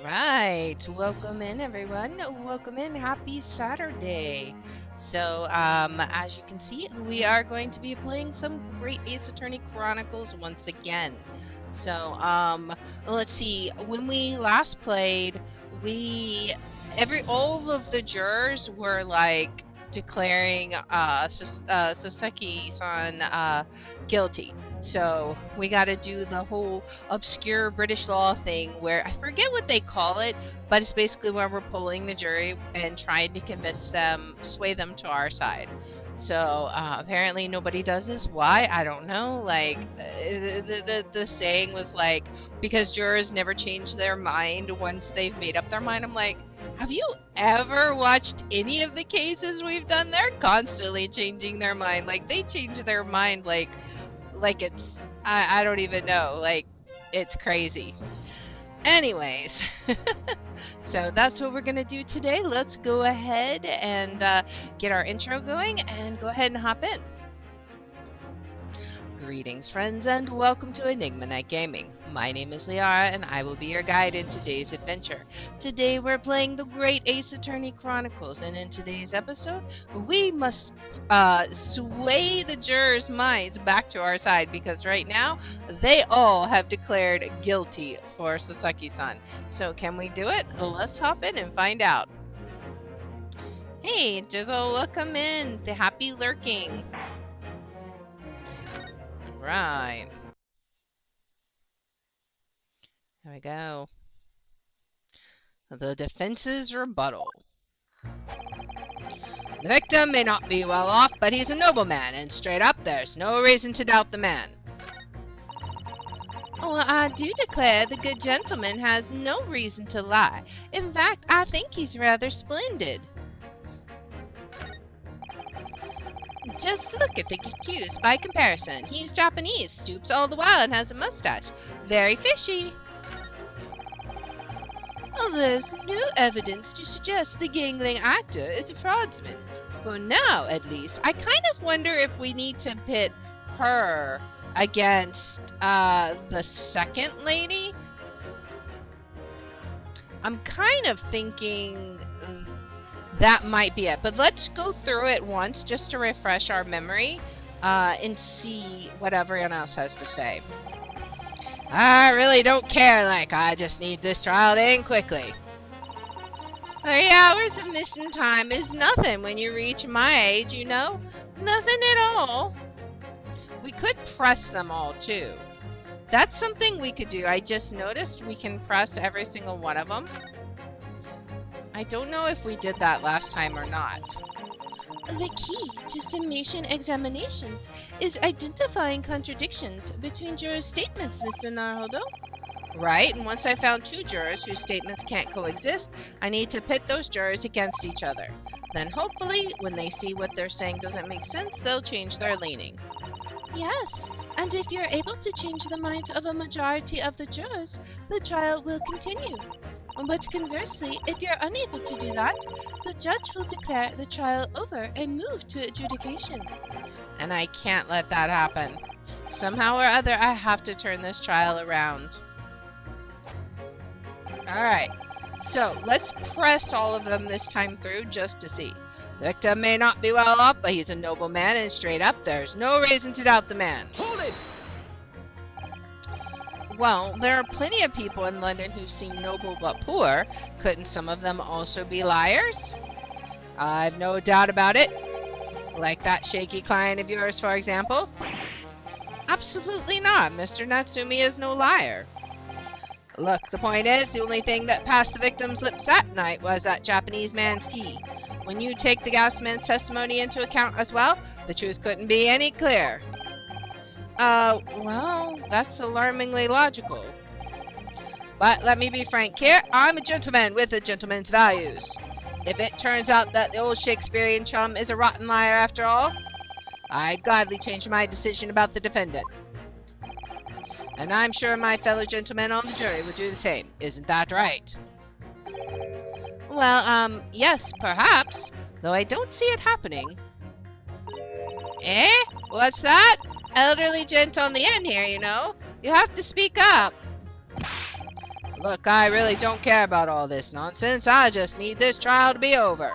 right, welcome in everyone. Welcome in. Happy Saturday. So, as you can see, we are going to be playing some great Ace Attorney Chronicles once again. So, let's see. When we last played, we all of the jurors were like declaring Soseki-san guilty. So we got to do the whole obscure British law thing where I forget what they call it, but it's basically where we're polling the jury and trying to convince them, sway them to our side. So apparently nobody does this. Why? I don't know. Like the saying was like, because jurors never change their mind once they've made up their mind. I'm like, have you ever watched any of the cases we've done? They're constantly changing their mind. Like they change their mind like it's I don't even know, like it's crazy. Anyways, so that's what we're gonna do today. Let's go ahead and get our intro going and go ahead and hop in. Greetings friends and welcome to Enigma Night Gaming. My name is Liara and I will be your guide in today's adventure. Today we're playing the Great Ace Attorney Chronicles, and in today's episode we must sway the jurors' minds back to our side because right now they all have declared guilty for Soseki-san. So can we do it? Let's hop in and find out. Hey Jizzle, welcome in. The happy lurking. Right. There we go. The defense's rebuttal. The victim may not be well off, but he's a nobleman, and straight up, there's no reason to doubt the man. Well, I do declare the good gentleman has no reason to lie. In fact, I think he's rather splendid. Just look at the accused by comparison. He's Japanese, stoops all the while, and has a mustache. Very fishy. Well, there's no evidence to suggest the gangling actor is a fraudsman. For now, at least. I kind of wonder if we need to pit her against the second lady. I'm kind of thinking that might be it. But let's go through it once just to refresh our memory and see what everyone else has to say. I really don't care, like, I just need this trial to end quickly. 3 hours of missing time is nothing when you reach my age, you know? Nothing at all. We could press them all, too. That's something we could do. I just noticed we can press every single one of them. I don't know if we did that last time or not. The key to summation examinations is identifying contradictions between jurors' statements, Mr. Naruhodo. Right, and once I found 2 jurors whose statements can't coexist, I need to pit those jurors against each other. Then hopefully, when they see what they're saying doesn't make sense, they'll change their leaning. Yes, and if you're able to change the minds of a majority of the jurors, the trial will continue. But conversely, if you're unable to do that, the judge will declare the trial over and move to adjudication. And I can't let that happen. Somehow or other, I have to turn this trial around. Alright, so let's press all of them this time through just to see. The victim may not be well off, but he's a noble man, and straight up, there's no reason to doubt the man. Hold it! Well, there are plenty of people in London who seem noble but poor. Couldn't some of them also be liars? I've no doubt about it. Like that shaky client of yours, for example. Absolutely not. Mr. Natsumi is no liar. Look, the point is, the only thing that passed the victim's lips that night was that Japanese man's tea. When you take the gas man's testimony into account as well, the truth couldn't be any clearer. Well, that's alarmingly logical. But let me be frank here, I'm a gentleman with a gentleman's values. If it turns out that the old Shakespearean chum is a rotten liar after all, I'd gladly change my decision about the defendant. And I'm sure my fellow gentlemen on the jury would do the same. Isn't that right? Well, yes, perhaps, though I don't see it happening. Eh? What's that? Elderly gent on the end here, you know. You have to speak up. Look, I really don't care about all this nonsense. I just need this trial to be over.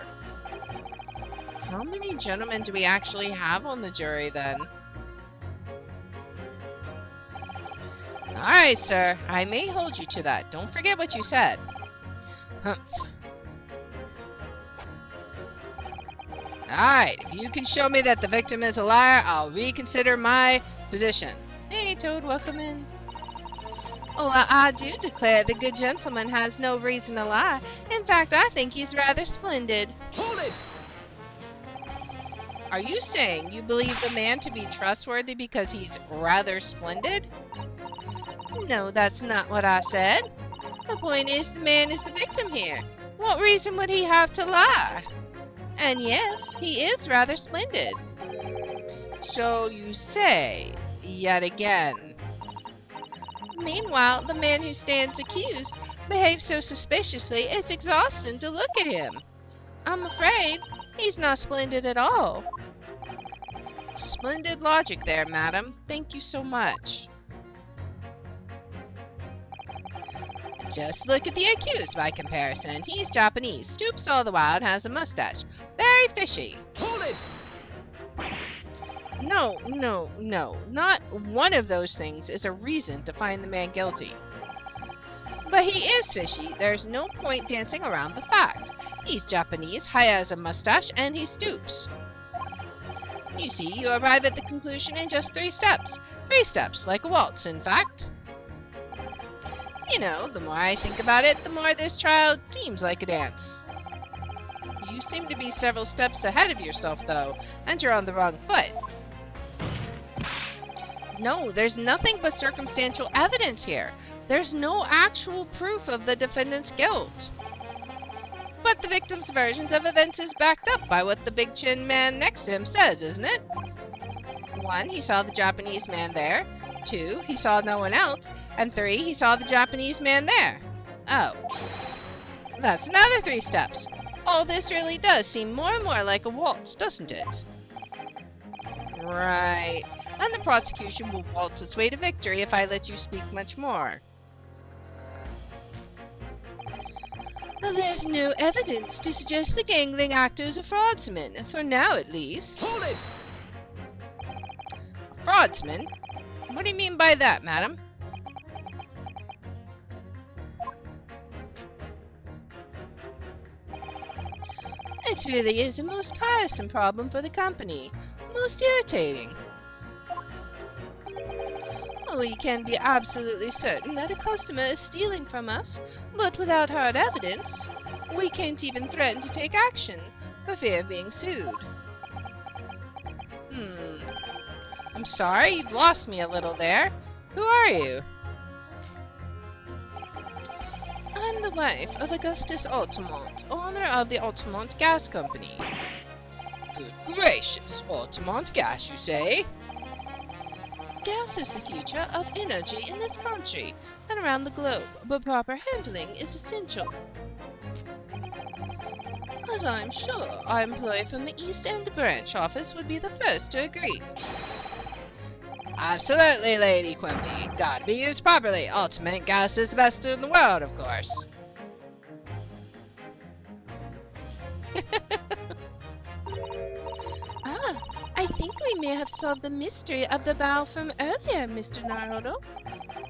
How many gentlemen do we actually have on the jury, then? Alright, sir. I may hold you to that. Don't forget what you said. Humph. Alright, if you can show me that the victim is a liar, I'll reconsider my position. Hey, Toad, welcome in. Oh, I do declare the good gentleman has no reason to lie. In fact, I think he's rather splendid. Hold it! Are you saying you believe the man to be trustworthy because he's rather splendid? No, that's not what I said. The point is, the man is the victim here. What reason would he have to lie? And yes, he is rather splendid. So you say, yet again. Meanwhile, the man who stands accused behaves so suspiciously it's exhausting to look at him. I'm afraid he's not splendid at all. Splendid logic there, madam. Thank you so much. Just look at the accused by comparison. He's Japanese, stoops all the while, and has a mustache. Very fishy. Hold it! No. Not one of those things is a reason to find the man guilty. But he is fishy. There's no point dancing around the fact. He's Japanese, has a mustache, and he stoops. You see, you arrive at the conclusion in just 3 steps. 3 steps, like a waltz, in fact. You know, the more I think about it, the more this trial seems like a dance. You seem to be several steps ahead of yourself, though, and you're on the wrong foot. No, there's nothing but circumstantial evidence here. There's no actual proof of the defendant's guilt. But the victim's versions of events is backed up by what the big chin man next to him says, isn't it? 1, he saw the Japanese man there. 2, he saw no one else. And 3, he saw the Japanese man there. Oh. That's another 3 steps. All this really does seem more and more like a waltz, doesn't it? Right. And the prosecution will waltz its way to victory if I let you speak much more. There's no evidence to suggest the gangling actor's a fraudsman, for now at least. Hold it! A fraudsman? What do you mean by that, madam? It really is a most tiresome problem for the company. Most irritating. We can be absolutely certain that a customer is stealing from us, but without hard evidence, we can't even threaten to take action for fear of being sued. I'm sorry, you've lost me a little there. Who are you? I'm the wife of Augustus Altamont, owner of the Altamont Gas Company. Good gracious, Altamont Gas, you say? Gas is the future of energy in this country and around the globe, but proper handling is essential. As I'm sure our employee from the East End branch office would be the first to agree. Absolutely, Lady Quimby. Gotta be used properly. Ultimate gas is the best in the world, of course. I think we may have solved the mystery of the bow from earlier, Mr. Naruto.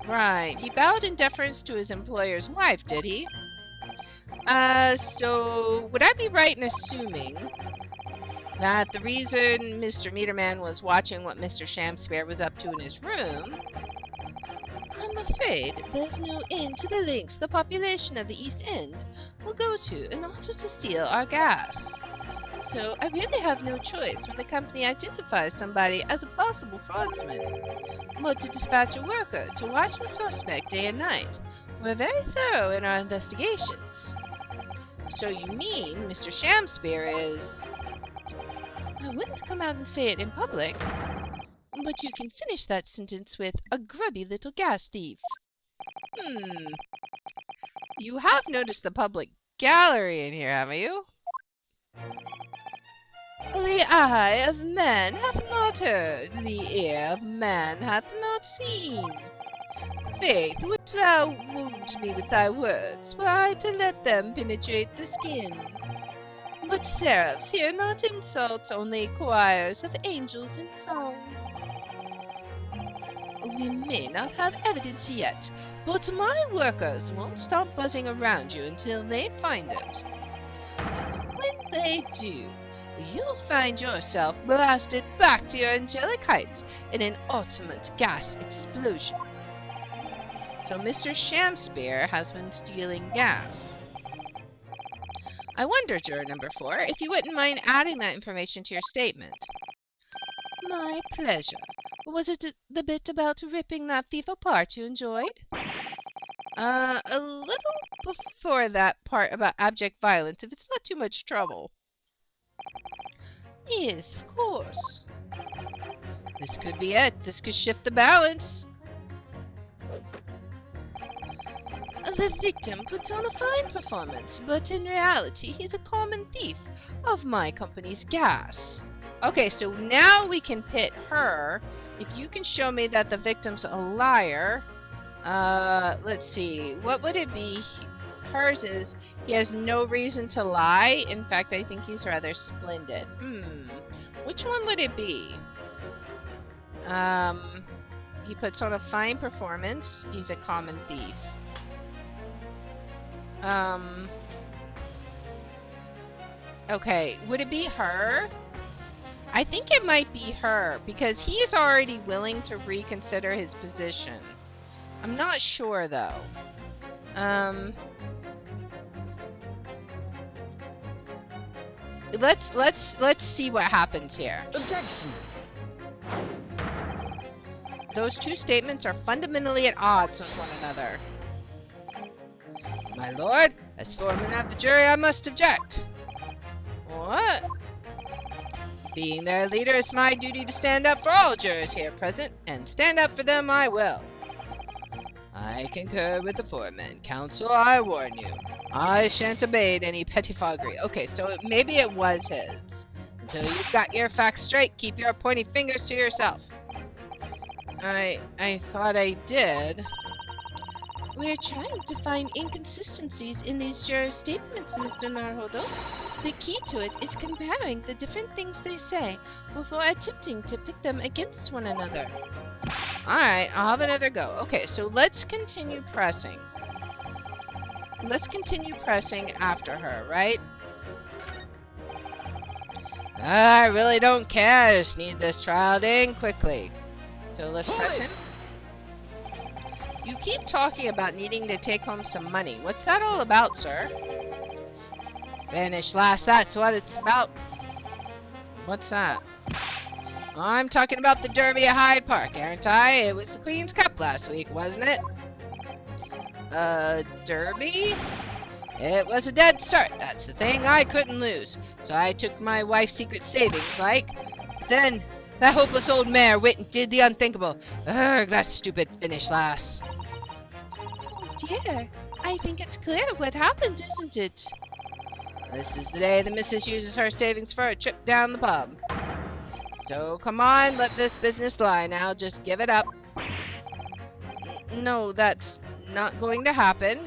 Right. He bowed in deference to his employer's wife, did he? So would I be right in assuming that the reason Mr. Meterman was watching what Mr. Shamspeare was up to in his room? I'm afraid there's no end to the lengths the population of the East End will go to in order to steal our gas. So I really have no choice when the company identifies somebody as a possible fraudsman, but to dispatch a worker to watch the suspect day and night. We're very thorough in our investigations. So you mean Mr. Shamspeare is... I wouldn't come out and say it in public, but you can finish that sentence with a grubby little gas thief. You have noticed the public gallery in here, haven't you? The eye of man hath not heard, the ear of man hath not seen. faith, wouldst thou wound me with thy words, were I to let them penetrate the skin? But seraphs hear not insults, only choirs of angels in song. We may not have evidence yet, but my workers won't stop buzzing around you until they find it. And when they do, you'll find yourself blasted back to your angelic heights in an ultimate gas explosion. So Mr. Shamspear has been stealing gas. I wonder, juror number 4, if you wouldn't mind adding that information to your statement. My pleasure. Was it the bit about ripping that thief apart you enjoyed? A little before that part about abject violence, if it's not too much trouble. Yes, of course. This could be it. This could shift the balance. The victim puts on a fine performance, but in reality, he's a common thief of my company's gas. Okay, so now we can pit her. If you can show me that the victim's a liar, let's see, what would it be? Hers is, he has no reason to lie. In fact, I think he's rather splendid. Which one would it be? He puts on a fine performance. He's a common thief. Okay, would it be her? I think it might be her, because he's already willing to reconsider his position. I'm not sure, though. Let's see what happens here. Objection! Those two statements are fundamentally at odds with one another. My lord, as foreman of the jury, I must object. What? Being their leader, it's my duty to stand up for all jurors here present, and stand up for them I will. I concur with the foreman. Counsel, I warn you. I shan't obey any pettifoggery. Okay, so maybe it was his. Until you've got your facts straight, keep your pointy fingers to yourself. I thought I did. We're trying to find inconsistencies in these jurors' statements, Mr. Naruhodo. The key to it is comparing the different things they say before attempting to pit them against one another. Alright, I'll have another go. Okay, so let's continue pressing. Let's continue pressing after her, right? I really don't care. I just need this trial to end quickly. So let's press him. You keep talking about needing to take home some money. What's that all about, sir? Finish last, that's what it's about. What's that? I'm talking about the Derby at Hyde Park, aren't I? It was the Queen's Cup last week, wasn't it? Derby? It was a dead cert, that's the thing. I couldn't lose. So I took my wife's secret savings, like. Then, that hopeless old mare went and did the unthinkable. Ugh, that stupid finish last. Oh dear, I think it's clear what happened, isn't it? This is the day the missus uses her savings for a trip down the pub. So come on, let this business lie now. Just give it up. No, that's not going to happen.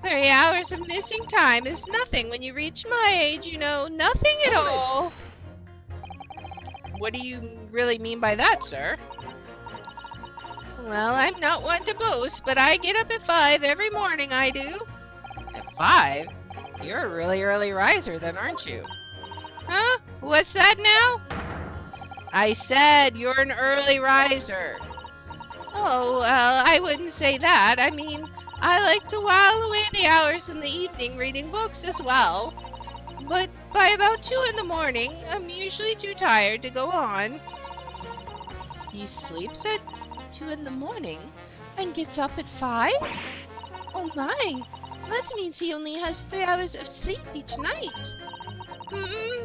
3 hours of missing time is nothing when you reach my age, you know. Nothing at all. What do you really mean by that, sir? Well, I'm not one to boast, but I get up at 5 every morning, I do. At 5? You're a really early riser then, aren't you? Huh? What's that now? I said you're an early riser. Oh, well, I wouldn't say that. I mean, I like to while away the hours in the evening reading books as well. But by about 2 in the morning, I'm usually too tired to go on. He sleeps at 2 in the morning and gets up at 5? Oh my, that means he only has 3 hours of sleep each night.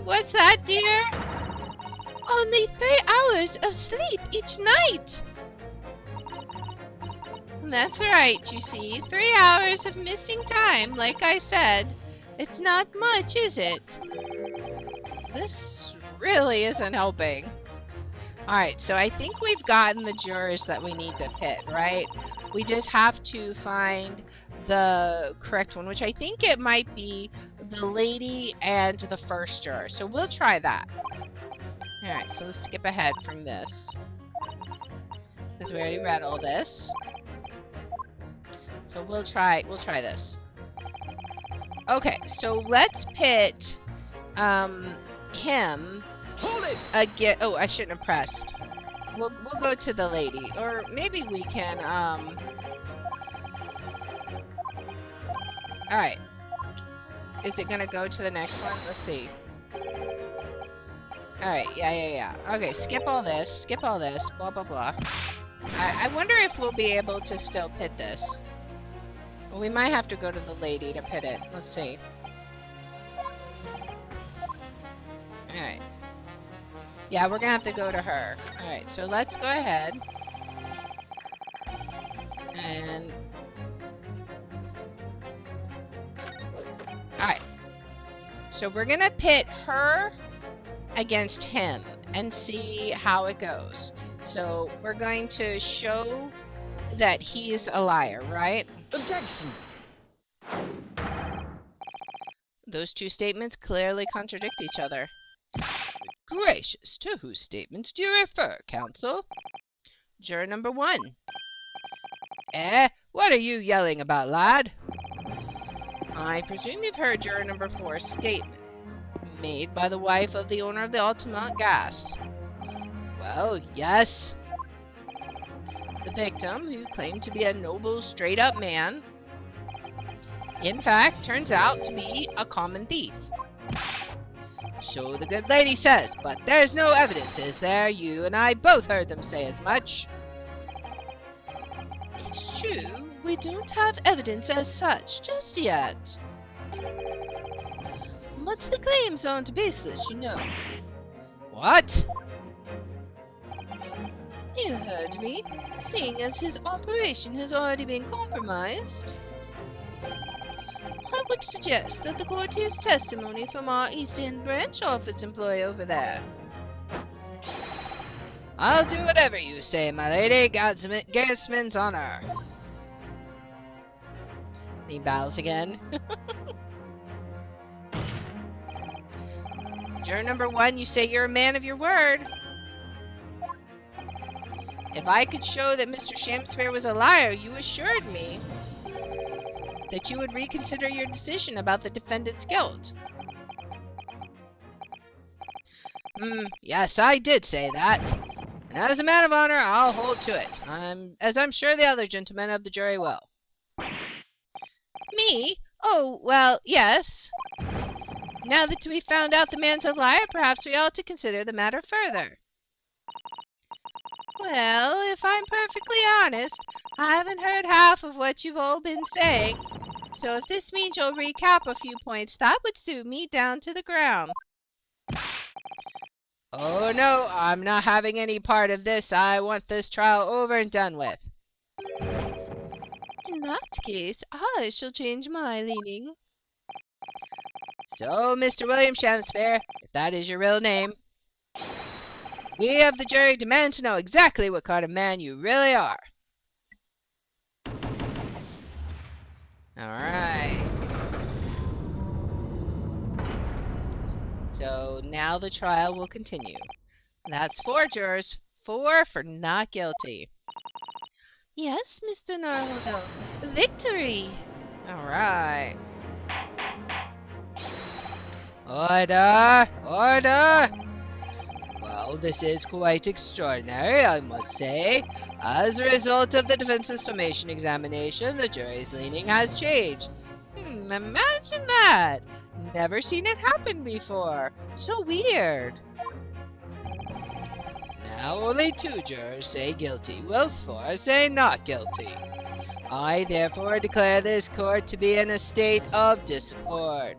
What's that, dear? Only 3 hours of sleep each night. That's right, you see. 3 hours of missing time, like I said. It's not much, is it? This really isn't helping. Alright, so I think we've gotten the jurors that we need to pit, right? We just have to find the correct one, which I think it might be the lady and the first juror. So we'll try that. Alright, so let's skip ahead from this. Because we already read all this. So we'll try this. Okay, so let's pit him again. Oh, I shouldn't have pressed. We'll go to the lady, or maybe we can all right. Is it gonna go to the next one? Let's see. All right, yeah. Okay, skip all this, blah blah blah. I wonder if we'll be able to still pit this. Well, we might have to go to the lady to pit it. Let's see. Alright. Yeah, we're gonna have to go to her. Alright, so let's go ahead. And... Alright. So we're gonna pit her against him and see how it goes. So we're going to show that he's a liar, right? Objection! Those two statements clearly contradict each other. Gracious, to whose statements do you refer, counsel? Juror number 1. What are you yelling about, lad? I presume you've heard juror number 4's statement, made by the wife of the owner of the Altamont Gas. Well, yes. The victim, who claimed to be a noble, straight-up man, in fact, turns out to be a common thief. So the good lady says, but there's no evidence, is there? You and I both heard them say as much. It's true, we don't have evidence as such just yet. But the claims aren't baseless, you know. What? You heard me, seeing as his operation has already been compromised. I would suggest that the court hears testimony from our East End branch office employee over there. I'll do whatever you say, my lady. Gasman's honor. He bows again. Juror number 1, you say you're a man of your word. If I could show that Mr. Shamspare was a liar, you assured me that you would reconsider your decision about the defendant's guilt. Yes, I did say that. And as a man of honor, I'll hold to it. As I'm sure the other gentlemen of the jury will. Me? Oh, well, yes. Now that we found out the man's a liar, perhaps we ought to consider the matter further. Well, if I'm perfectly honest, I haven't heard half of what you've all been saying. So if this means you'll recap a few points, that would suit me down to the ground. Oh no, I'm not having any part of this. I want this trial over and done with. In that case, I shall change my leaning. So, Mr. William Shamspare, if that is your real name, we of the jury demand to know exactly what kind of man you really are. Alright. So now the trial will continue. That's 4 jurors, 4 for not guilty. Yes, Mr. Naruto. Victory! Alright. Order! Order! Well, this is quite extraordinary, I must say. As a result of the defense's summation examination, the jury's leaning has changed. Imagine that! Never seen it happen before. So weird. Now only 2 jurors say guilty, whilst 4 say not guilty. I therefore declare this court to be in a state of disaccord,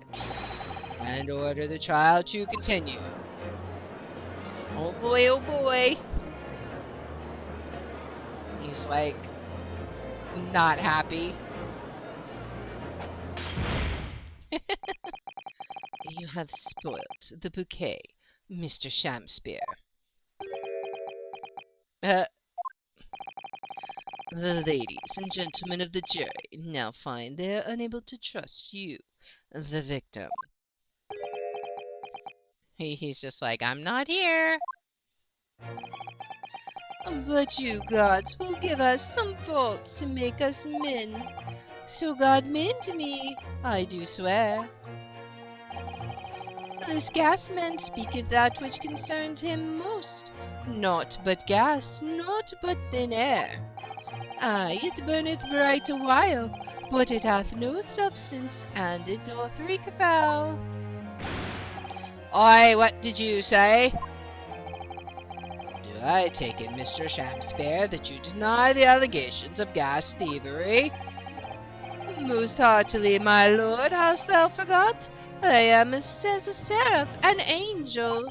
and order the trial to continue. Oh boy, oh boy. He's like, not happy. You have spoilt the bouquet, Mr. Shamspare. Uh, the ladies and gentlemen of the jury now find they are unable to trust you, the victim. He's just like, I'm not here. But you gods will give us some faults to make us men. So God mend me, I do swear. This gas man speaketh that which concerned him most. Naught but gas, naught but thin air. Aye, it burneth bright a while, but it hath no substance, and it doth reek foul. Oi, what did you say? Do I take it, Mr. Shakespeare, that you deny the allegations of gas thievery? Most heartily, my lord, hast thou forgot? I am as a seraph, an angel,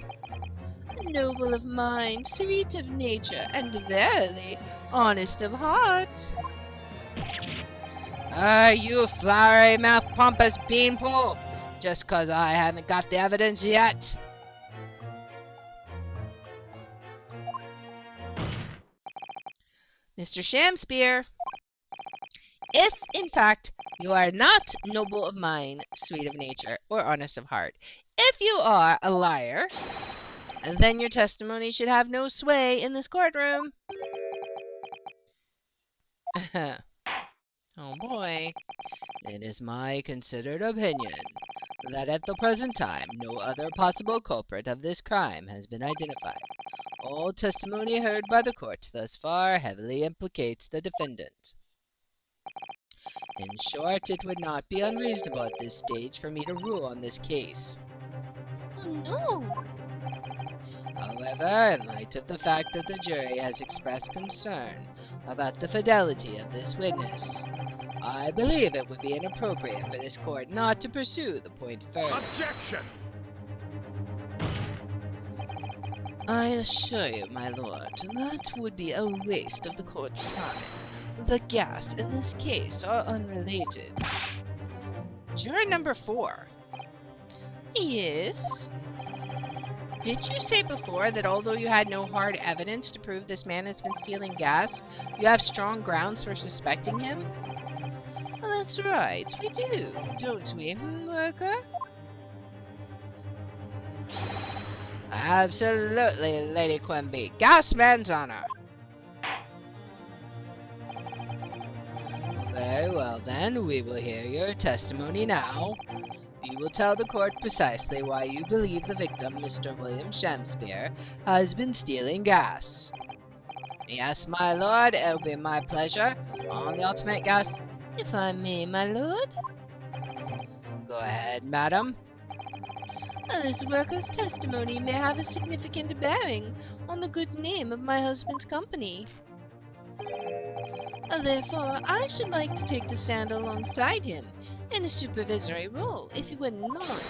noble of mind, sweet of nature, and verily honest of heart. You flowery mouth pompous beanpole, just 'cause I haven't got the evidence yet. Mr. Shakespeare, if, in fact, you are not noble of mind, sweet of nature, or honest of heart, if you are a liar, then your testimony should have no sway in this courtroom. Oh boy. It is my considered opinion that at the present time no other possible culprit of this crime has been identified. All testimony heard by the court thus far heavily implicates the defendant. In short, it would not be unreasonable at this stage for me to rule on this case. Oh, no. However, in light of the fact that the jury has expressed concern about the fidelity of this witness, I believe it would be inappropriate for this court not to pursue the point further. Objection! I assure you, my lord, that would be a waste of the court's time. The gas in this case are unrelated. Juror number 4. Yes? Did you say before that although you had no hard evidence to prove this man has been stealing gas, you have strong grounds for suspecting him? Well, that's right, we do, don't we, worker? Absolutely, Lady Quimby. Gasman's honor. Very well, then. We will hear your testimony now. You will tell the court precisely why you believe the victim, Mr. William Shakespeare, has been stealing gas. Yes, my lord, it'll be my pleasure. On the ultimate gas, if I may, my lord. Go ahead, madam. This worker's testimony may have a significant bearing on the good name of my husband's company. Therefore, I should like to take the stand alongside him in a supervisory role, if you wouldn't mind.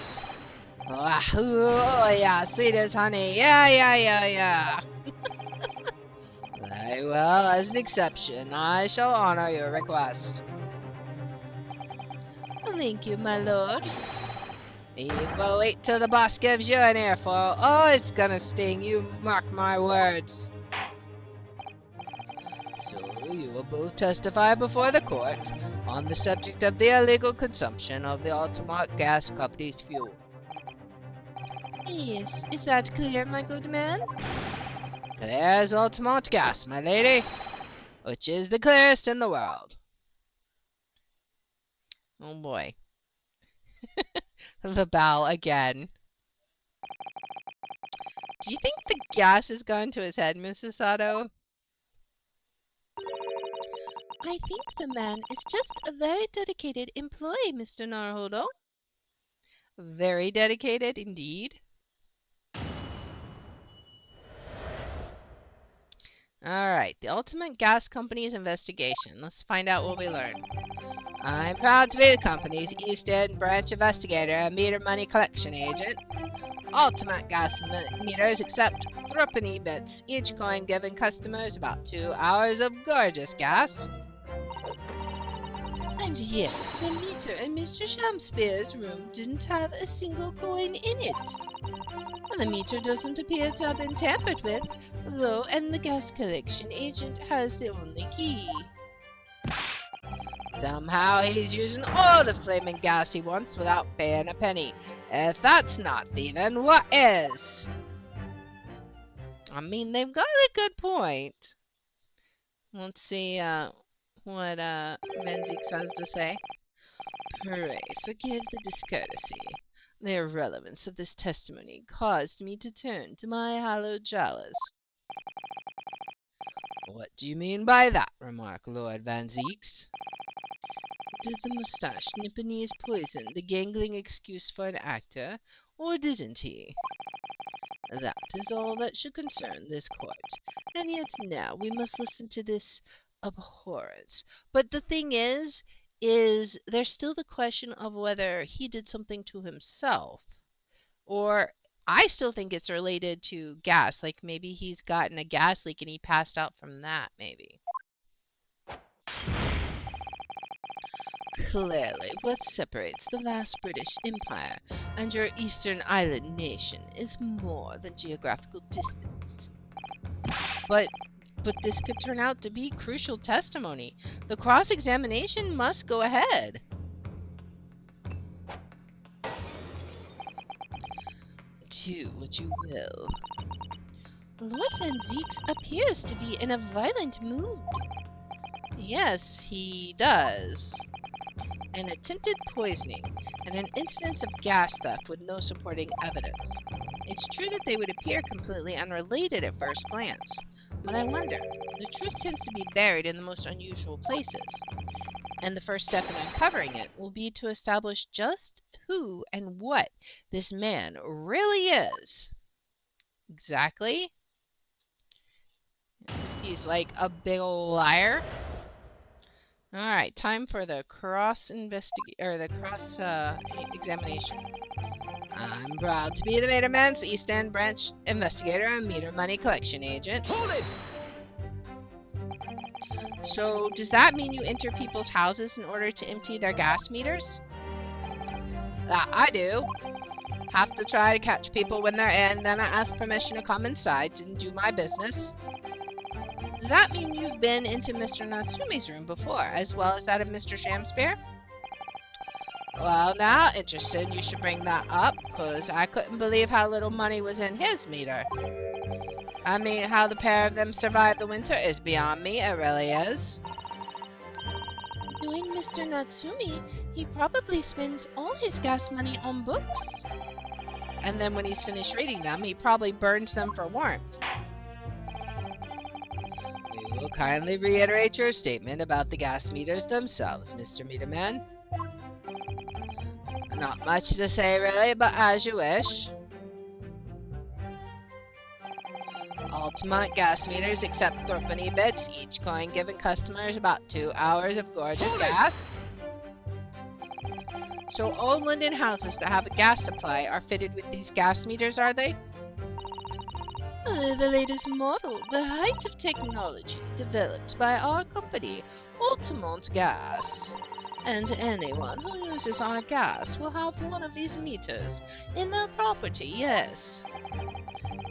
Oh, yeah, sweet as honey. Yeah. Very well, as an exception, I shall honor your request. Thank you, my lord. Well, wait till the boss gives you an earful. Oh, it's gonna sting, you mark my words. So, you will both testify before the court on the subject of the illegal consumption of the Altamont Gas Company's fuel. Yes, is that clear, my good man? Clear as Altamont gas, my lady, which is the clearest in the world. Oh boy. The bow again. Do you think the gas has gone to his head, Mrs. Sato? I think the man is just a very dedicated employee, Mr. Naruhodo. Very dedicated indeed. Alright, the Ultimate Gas Company's investigation. Let's find out what we learn. I'm proud to be the company's East End branch investigator and meter money collection agent. Ultimate gas meters accept threepenny bits, each coin giving customers about 2 hours of gorgeous gas. And yet, the meter in Mr. Shakespeare's room didn't have a single coin in it. And the meter doesn't appear to have been tampered with, though, and the gas collection agent has the only key. Somehow he's using all the flaming gas he wants without paying a penny. If that's not thieving, what is? I mean, they've got a good point. Let's see what Zieks has to say. Pray, forgive the discourtesy. The irrelevance of this testimony caused me to turn to my hallowed chalice. What do you mean by that? Remarked Lord Van Zieks. Did the moustache Nipponese poison the gangling excuse for an actor, or didn't he? That is all that should concern this court, and yet now we must listen to this abhorrence. But the thing is there's still the question of whether he did something to himself, or I still think it's related to gas, like maybe he's gotten a gas leak and he passed out from that, maybe. Clearly, what separates the vast British Empire and your Eastern Island nation is more than geographical distance. But this could turn out to be crucial testimony. The cross-examination must go ahead. Do what you will. Lord Van Zieks appears to be in a violent mood. Yes, he does. An attempted poisoning, and an instance of gas theft with no supporting evidence. It's true that they would appear completely unrelated at first glance, but I wonder, the truth tends to be buried in the most unusual places, and the first step in uncovering it will be to establish just who and what this man really is. Exactly. He's like a big ol' liar. Alright, time for the examination. I'm proud to be the Meterman's East End branch investigator and meter money collection agent. Hold it! So, does that mean you enter people's houses in order to empty their gas meters? I do. Have to try to catch people when they're in, then I ask permission to come inside and do my business. Does that mean you've been into Mr. Natsume's room before, as well as that of Mr. Shamspeare? Well, now, interested, you should bring that up, because I couldn't believe how little money was in his meter. I mean, how the pair of them survived the winter is beyond me, it really is. Knowing Mr. Natsume, he probably spends all his gas money on books. And then when he's finished reading them, he probably burns them for warmth. You will kindly reiterate your statement about the gas meters themselves, Mr. Meterman. Not much to say, really, but as you wish. Ultimate gas meters accept threepenny bits, each coin giving customers about 2 hours of gorgeous gas. So all London houses that have a gas supply are fitted with these gas meters, are they? The latest model, the height of technology developed by our company, Altamont Gas. And anyone who uses our gas will have one of these meters in their property, yes.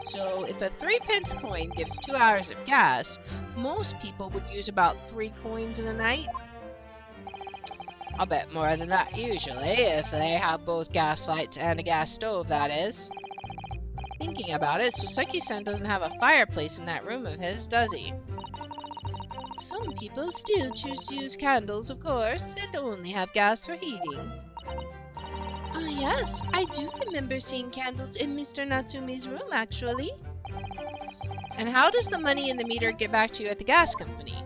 So if a 3-pence coin gives 2 hours of gas, most people would use about 3 coins in a night. I'll bet more than that usually, if they have both gas lights and a gas stove, that is. Thinking about it, Soseki-san doesn't have a fireplace in that room of his, does he? Some people still choose to use candles, of course, and only have gas for heating. Ah, yes, I do remember seeing candles in Mr. Natsume's room, actually. And how does the money in the meter get back to you at the gas company?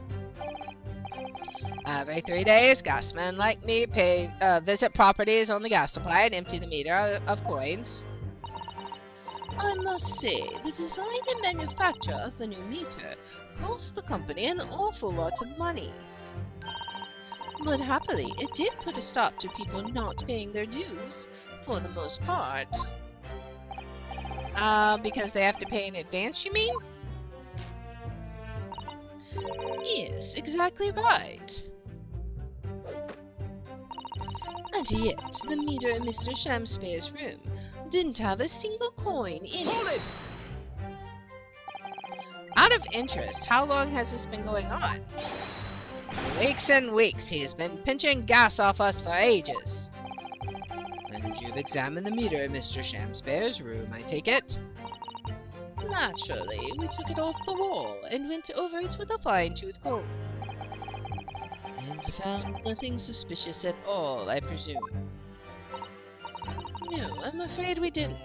Every 3 days, gasmen like me visit properties on the gas supply and empty the meter of coins. I must say, the design and manufacture of the new meter cost the company an awful lot of money. But happily, it did put a stop to people not paying their dues, for the most part. Because they have to pay in advance, you mean? Yes, exactly right. And yet, the meter in Mr. Shamspeare's room didn't have a single coin in it. interest. How long has this been going on? Weeks and weeks. He's been pinching gas off us for ages. And you've examined the meter in Mr. Shamspeare's room, I take it? Naturally, we took it off the wall and went over it with a fine-tooth comb. And found nothing suspicious at all, I presume. No, I'm afraid we didn't.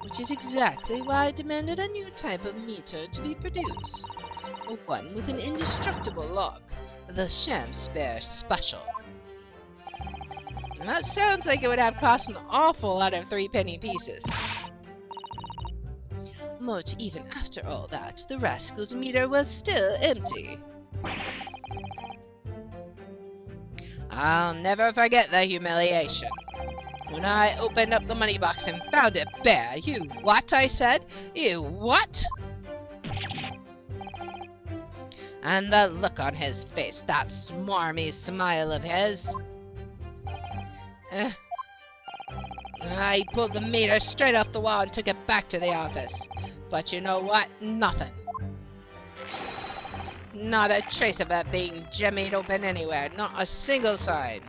Which is exactly why I demanded a new type of meter to be produced. One with an indestructible lock, the Shamspare Special. And that sounds like it would have cost an awful lot of 3-penny pieces. But even after all that, the rascal's meter was still empty. I'll never forget the humiliation. When I opened up the money box and found it bare. You what? I said. You what? And the look on his face, that smarmy smile of his. I pulled the meter straight off the wall and took it back to the office. But you know what? Nothing. Not a trace of it being jimmied open anywhere. Not a single sign.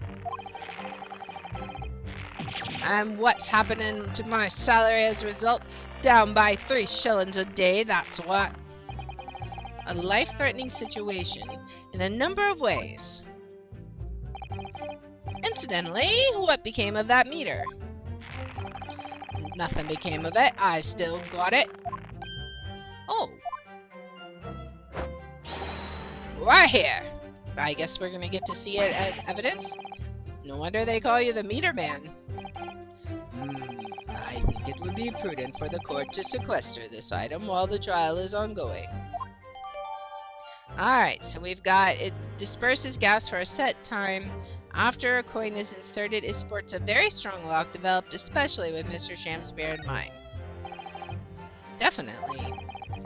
And what's happening to my salary as a result? Down by 3 shillings a day, that's what. A life-threatening situation in a number of ways. Incidentally, what became of that meter? Nothing became of it. I've still got it. Oh. Right here. I guess we're gonna get to see it as evidence. No wonder they call you the meter man. I think it would be prudent for the court to sequester this item while the trial is ongoing. Alright, so we've got it disperses gas for a set time. After a coin is inserted, it sports a very strong lock developed especially with Mr. Shamspare in mind. Definitely.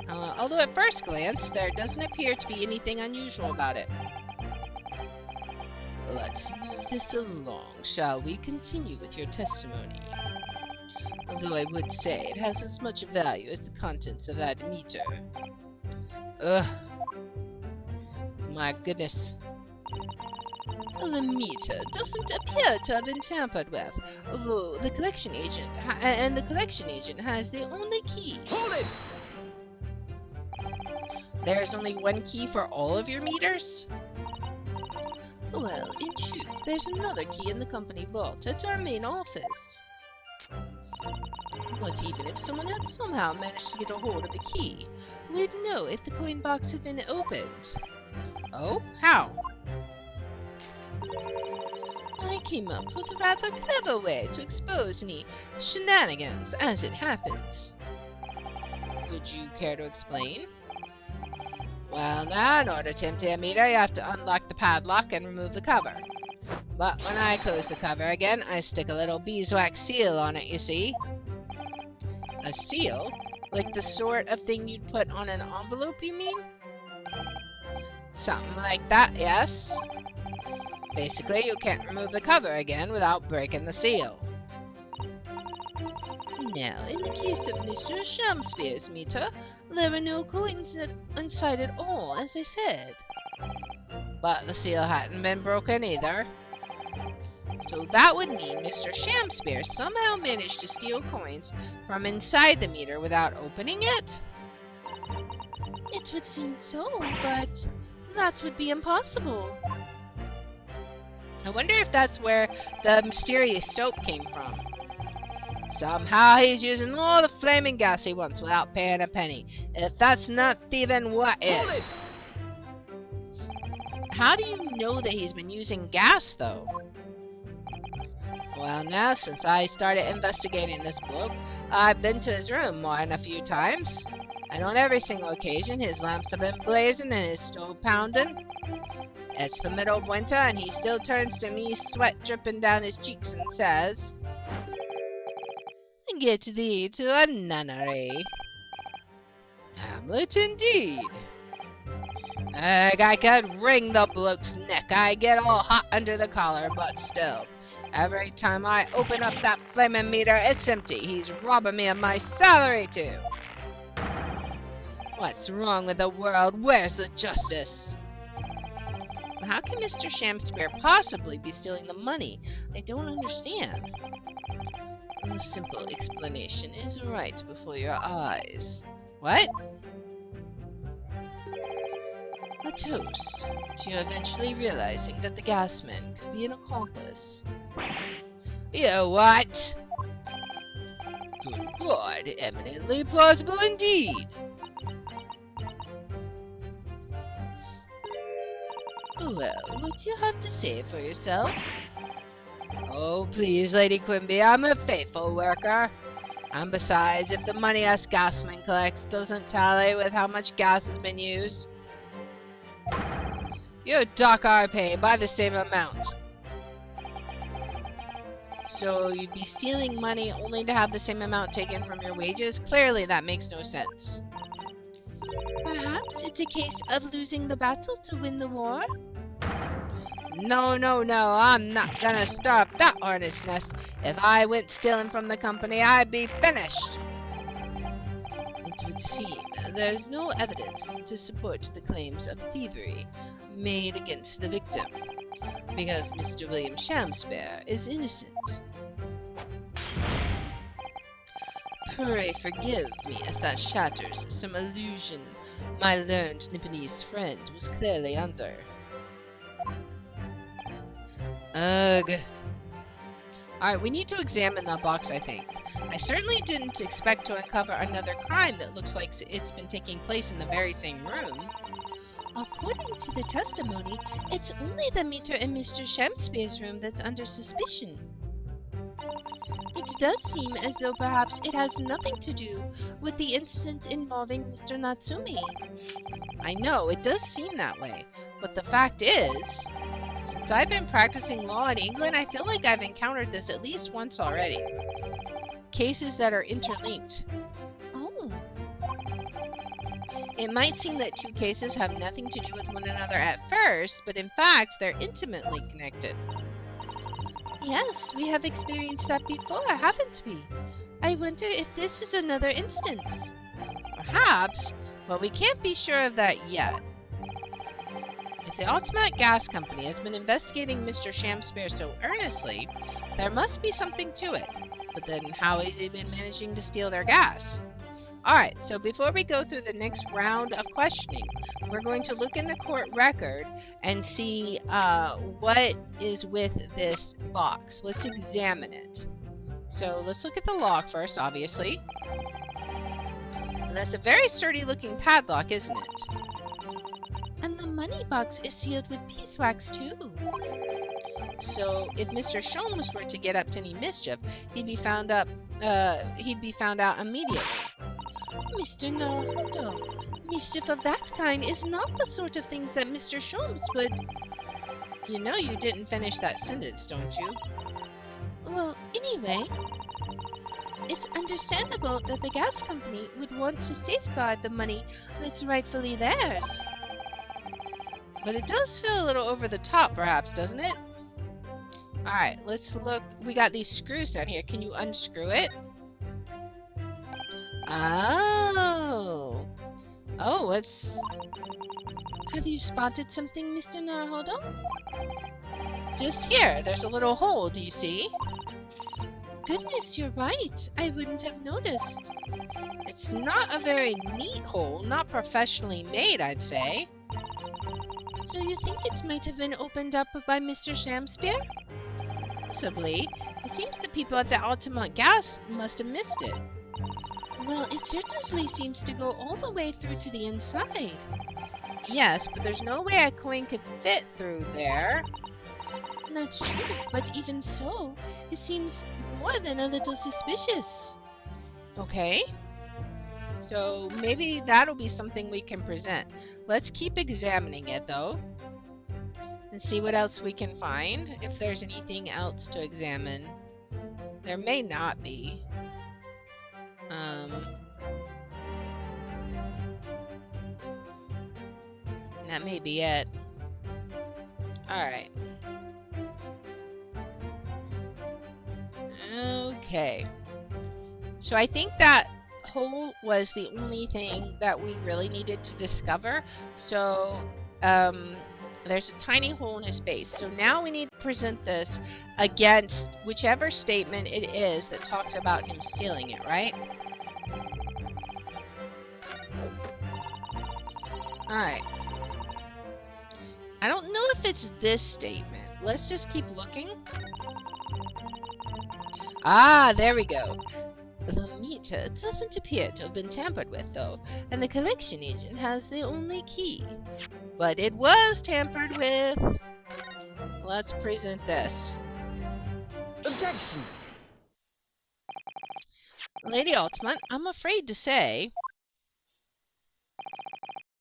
Although at first glance, there doesn't appear to be anything unusual about it. Let's move this along, shall we? Continue with your testimony. Although I would say it has as much value as the contents of that meter. Ugh. My goodness. The meter doesn't appear to have been tampered with, although the collection agent has the only key. Hold it! There's only one key for all of your meters? Well, in truth, there's another key in the company vault at our main office. But even if someone had somehow managed to get a hold of the key, we'd know if the coin box had been opened. Oh? How? I came up with a rather clever way to expose any shenanigans as it happens. Would you care to explain? Well, now, in order to empty a meter, you have to unlock the padlock and remove the cover. But when I close the cover again, I stick a little beeswax seal on it, you see. A seal? Like the sort of thing you'd put on an envelope, you mean? Something like that, yes. Basically, you can't remove the cover again without breaking the seal. Now, in the case of Mr. Shamspeare's meter, there were no coins inside at all, as I said. But the seal hadn't been broken either. So that would mean Mr. Shamspare somehow managed to steal coins from inside the meter without opening it? It would seem so, but that would be impossible. I wonder if that's where the mysterious soap came from. Somehow he's using all the flaming gas he wants without paying a penny. If that's not thieving, what is? How do you know that he's been using gas, though? Well, now, since I started investigating this bloke, I've been to his room more than a few times. And on every single occasion, his lamps have been blazing and his stove pounding. It's the middle of winter, and he still turns to me, sweat dripping down his cheeks, and says, "Get thee to a nunnery." Hamlet, indeed. I could wring the bloke's neck. I get all hot under the collar, but still. Every time I open up that flaming meter, it's empty. He's robbing me of my salary, too. What's wrong with the world? Where's the justice? How can Mr. Shamspear possibly be stealing the money? I don't understand. A simple explanation is right before your eyes. What? A toast to you eventually realizing that the gasman could be an accomplice. Yeah, what? Good God, eminently plausible indeed. Well, what do you have to say for yourself? Oh, please, Lady Quimby, I'm a faithful worker. And besides, if the money us gasman collects doesn't tally with how much gas has been used, you dock our pay by the same amount. So you'd be stealing money only to have the same amount taken from your wages? Clearly that makes no sense. Perhaps it's a case of losing the battle to win the war? No, I'm not gonna stir up that hornet's nest. If I went stealing from the company, I'd be finished. It would seem there's no evidence to support the claims of thievery made against the victim, because Mr. William Shamspear is innocent. Pray forgive me if that shatters some illusion my learned Nipponese friend was clearly under. Ugh. Alright, we need to examine that box, I think. I certainly didn't expect to uncover another crime that looks like it's been taking place in the very same room. According to the testimony, it's only the meter in Mr. Shamspear's room that's under suspicion. It does seem as though perhaps it has nothing to do with the incident involving Mr. Natsumi. I know, it does seem that way, but the fact is, since I've been practicing law in England, I feel like I've encountered this at least once already. Cases that are interlinked. Oh. It might seem that two cases have nothing to do with one another at first, but in fact, they're intimately connected. Yes, we have experienced that before, haven't we? I wonder if this is another instance. Perhaps, but we can't be sure of that yet. If the Ultimate Gas Company has been investigating Mr. Shamspear so earnestly, there must be something to it. But then how has he been managing to steal their gas? Alright, so before we go through the next round of questioning, we're going to look in the court record and see what is with this box. Let's examine it. So let's look at the lock first, obviously. And that's a very sturdy looking padlock, isn't it? And the money box is sealed with beeswax too. So if Mr. Sholmes were to get up to any mischief, he'd be found out immediately. Mr. Naruto, mischief of that kind is not the sort of things that Mr. Sholmes would... You know you didn't finish that sentence, don't you? Well, anyway, it's understandable that the gas company would want to safeguard the money that's rightfully theirs. But it does feel a little over the top, perhaps, doesn't it? Alright, let's look. We got these screws down here. Can you unscrew it? Oh! Oh, what's... Have you spotted something, Mr. Naruhodo? Just here. There's a little hole, do you see? Goodness, you're right. I wouldn't have noticed. It's not a very neat hole. Not professionally made, I'd say. So you think it might have been opened up by Mr. Shamspear? Possibly. It seems the people at the Ultimate Gas must have missed it. Well, it certainly seems to go all the way through to the inside. Yes, but there's no way a coin could fit through there. That's true, but even so, it seems more than a little suspicious. Okay. So maybe that'll be something we can present. Let's keep examining it, though. And see what else we can find. If there's anything else to examine. There may not be. That may be it. Alright. Okay. So I think that hole was the only thing that we really needed to discover. So there's a tiny hole in his base. So now we need to present this against whichever statement it is that talks about him stealing it, right? Alright. I don't know if it's this statement. Let's just keep looking. Ah, there we go. The meter doesn't appear to have been tampered with, though, and the collection agent has the only key. But it was tampered with. Let's present this. Objection! Lady Altamont, I'm afraid to say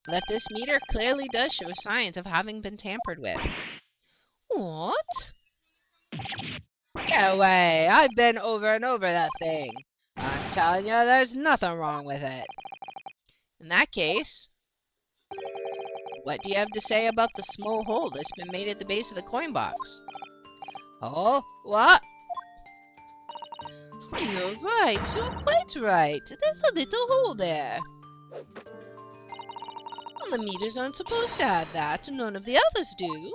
that this meter clearly does show signs of having been tampered with. What? Get away! I've been over and over that thing. I'm telling you, there's nothing wrong with it. In that case, what do you have to say about the small hole that's been made at the base of the coin box? Oh, what? You're right, you're quite right. There's a little hole there. Well, the meters aren't supposed to have that, none of the others do.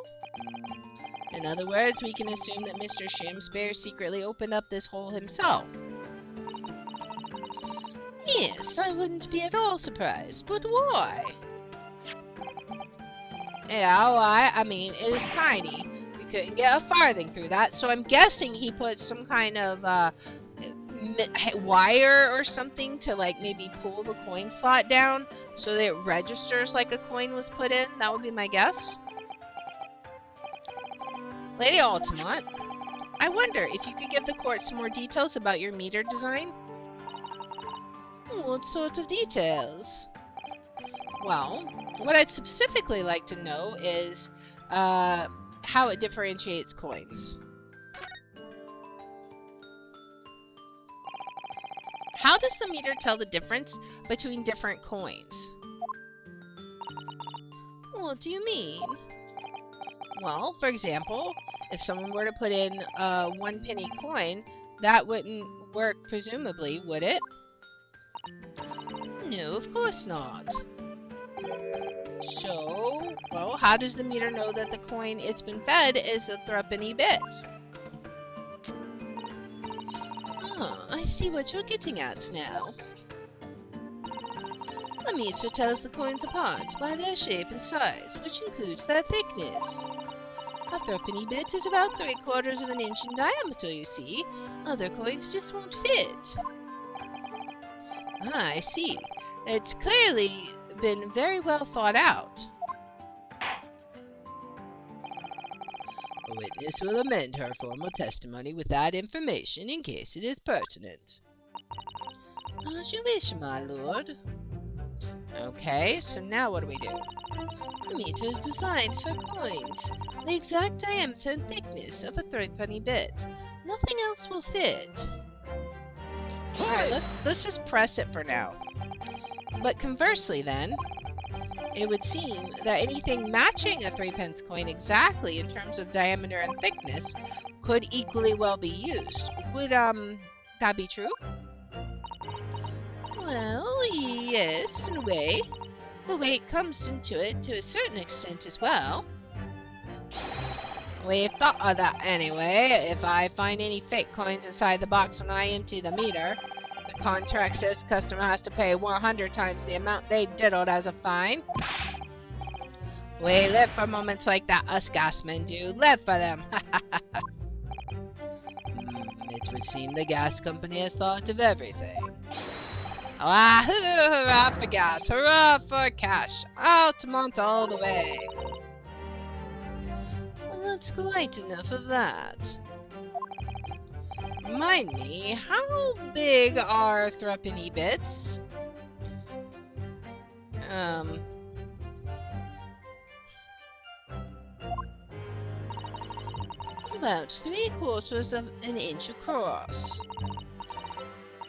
In other words, we can assume that Mr. Shamspeare secretly opened up this hole himself. Yes, I wouldn't be at all surprised, but why? Yeah, why? I mean, it is tiny. We couldn't get a farthing through that, so I'm guessing he put some kind of wire or something to like maybe pull the coin slot down so that it registers like a coin was put in. That would be my guess. Lady Altamont, I wonder if you could give the court some more details about your meter design? What sort of details? Well, what I'd specifically like to know is how it differentiates coins. How does the meter tell the difference between different coins? What do you mean? Well, for example, if someone were to put in a 1 penny coin, that wouldn't work presumably, would it? No, of course not. So, well, how does the meter know that the coin it's been fed is a threepenny bit? Ah, I see what you're getting at now. The meter tells the coins apart by their shape and size, which includes their thickness. A threepenny bit is about 3/4 of an inch in diameter, you see. Other coins just won't fit. Ah, I see. It's clearly been very well thought out. A witness will amend her formal testimony with that information in case it is pertinent. As you wish, my lord. Okay, so now what do we do? The meter is designed for coins. The exact diameter and thickness of a threepenny bit. Nothing else will fit. Alright, let's just press it for now. But conversely then, it would seem that anything matching a 3-pence coin exactly in terms of diameter and thickness could equally well be used. Would, that be true? Well, yes, in a way. The weight comes into it to a certain extent as well. We thought of that anyway. If I find any fake coins inside the box when I empty the meter, the contract says the customer has to pay 100 times the amount they diddled as a fine. We live for moments like that, us gasmen do. Live for them. It would seem the gas company has thought of everything. Ah, hurrah for gas, hurrah for cash, Altamont all the way. Well, that's quite enough of that. Remind me, how big are threepenny bits? About 3/4 of an inch across.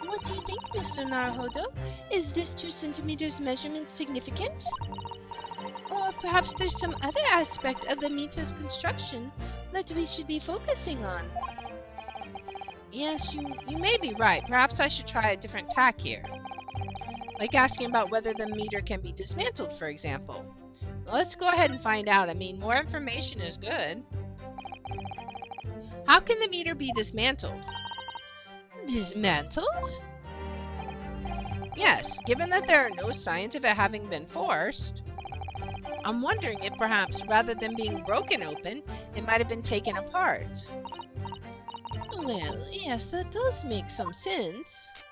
What do you think, Mr. Naruhodo? Is this 2 centimeters measurement significant? Or perhaps there's some other aspect of the meter's construction that we should be focusing on? Yes, you may be right. Perhaps I should try a different tack here. Like asking about whether the meter can be dismantled, for example. Let's go ahead and find out. I mean, more information is good. How can the meter be dismantled? Dismantled? Yes, given that there are no signs of it having been forced, I'm wondering if perhaps rather than being broken open, it might have been taken apart. Well, yes, that does make some sense.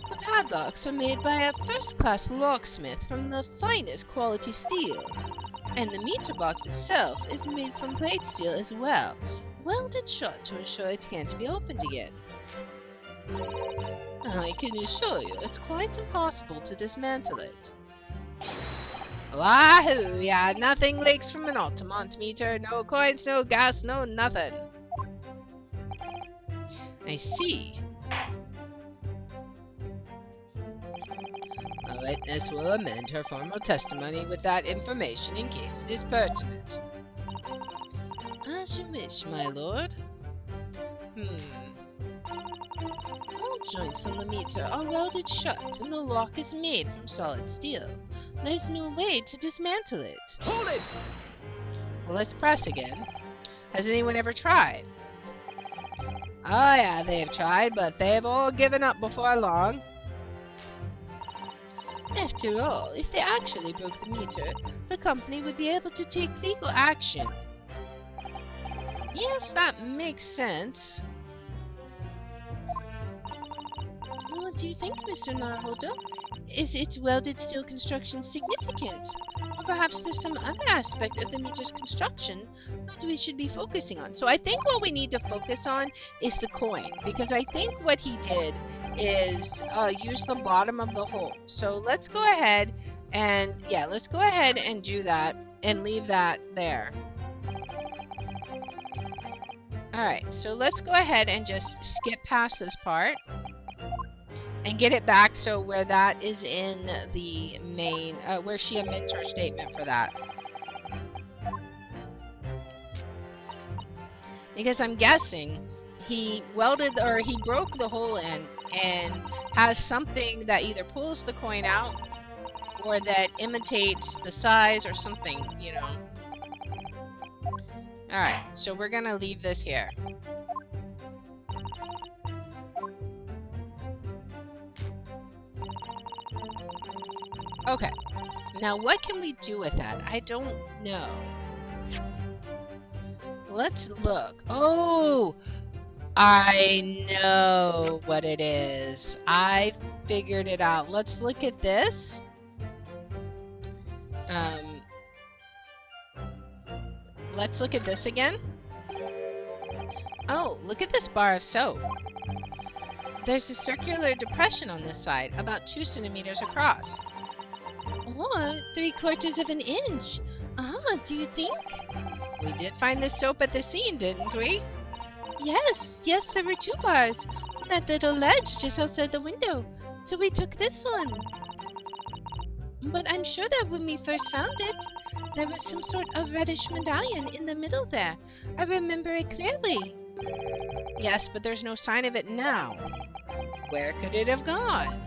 The padlocks are made by a first-class locksmith from the finest quality steel. And the meter box itself is made from plate steel as well, welded shut to ensure it can't be opened again. I can assure you it's quite impossible to dismantle it. Wahoo! Yeah, nothing leaks from an Altamont meter. No coins, no gas, no nothing. I see. A witness will amend her formal testimony with that information in case it is pertinent. As you wish, my lord. All joints on the meter are welded shut and the lock is made from solid steel. There's no way to dismantle it. Hold it! Well, let's press again. Has anyone ever tried? Oh yeah, they've tried, but they've all given up before long. After all, if they actually broke the meter, the company would be able to take legal action. Yes, that makes sense. What do you think, Mr. Narholder? Is its welded steel construction significant? Or perhaps there's some other aspect of the meter's construction that we should be focusing on? So I think what we need to focus on is the coin, because I think what he did is use the bottom of the hole. So let's go ahead and, yeah, let's go ahead and do that and leave that there. Alright, so let's go ahead and just skip past this part and get it back so where that is in the main, where she amends her statement for that. Because I'm guessing he welded, or he broke the hole in and has something that either pulls the coin out or that imitates the size or something, you know. Alright, so we're gonna leave this here. Okay, now what can we do with that? I don't know. Let's look. Oh, I know what it is. I figured it out. Let's look at this. Let's look at this again. Oh, look at this bar of soap. There's a circular depression on this side, about 2 centimeters across. Or 3/4 of an inch. Do you think? We did find this soap at the scene, didn't we? Yes, there were 2 bars on that little ledge just outside the window. So we took this one. But I'm sure that when we first found it, there was some sort of reddish medallion in the middle there. I remember it clearly. Yes, but there's no sign of it now. Where could it have gone?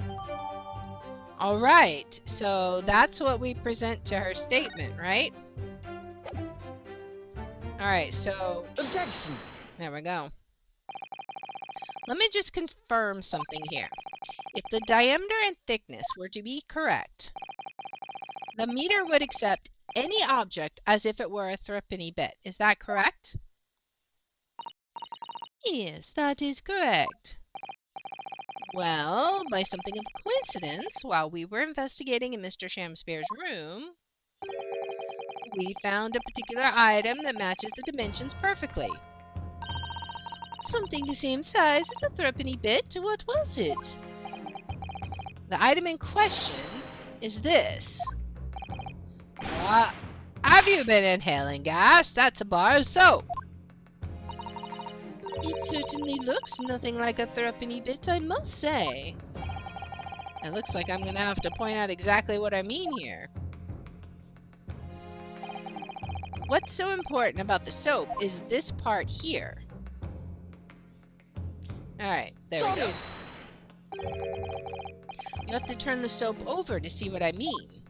Alright, so that's what we present to her statement, right? Alright, so... Objection! There we go. Let me just confirm something here. If the diameter and thickness were to be correct, the meter would accept any object as if it were a threepenny bit. Is that correct? Yes, that is correct. Well, by something of coincidence, while we were investigating in Mr. Shamspeare's room, we found a particular item that matches the dimensions perfectly. Something the same size as a threepenny bit. What was it? The item in question is this. Have you been inhaling gas? That's a bar of soap. It certainly looks nothing like a threepenny bit, I must say. It looks like I'm going to have to point out exactly what I mean here. What's so important about the soap is this part here. Alright, there we go. You have to turn the soap over to see what I mean.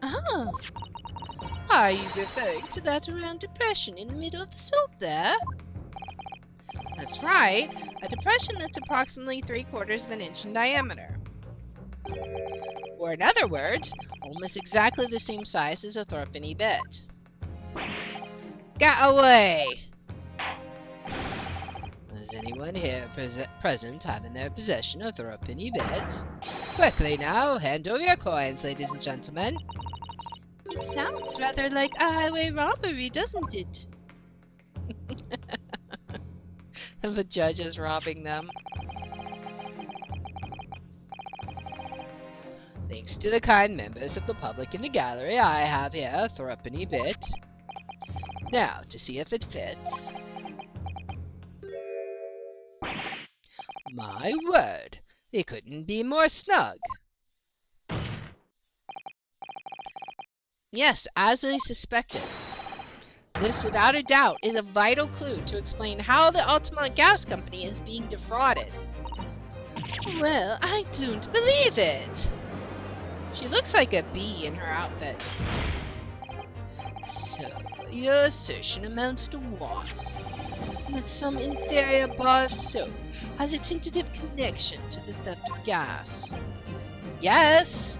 Oh. Are you referring to that round depression in the middle of the soap there? That's right. A depression that's approximately 3/4 of an inch in diameter. Or in other words, almost exactly the same size as a threepenny bit. Get away! Does anyone here present have in their possession a threepenny bit? Quickly now, hand over your coins, ladies and gentlemen. It sounds rather like a highway robbery, doesn't it? The judge is robbing them. Thanks to the kind members of the public in the gallery, I have here a threepenny bit. Now, to see if it fits. My word, they couldn't be more snug. Yes, as I suspected. This, without a doubt, is a vital clue to explain how the Altamont Gas Company is being defrauded. Well, I don't believe it. She looks like a bee in her outfit. So, your assertion amounts to what? That some inferior bar of soap has a tentative connection to the theft of gas. Yes!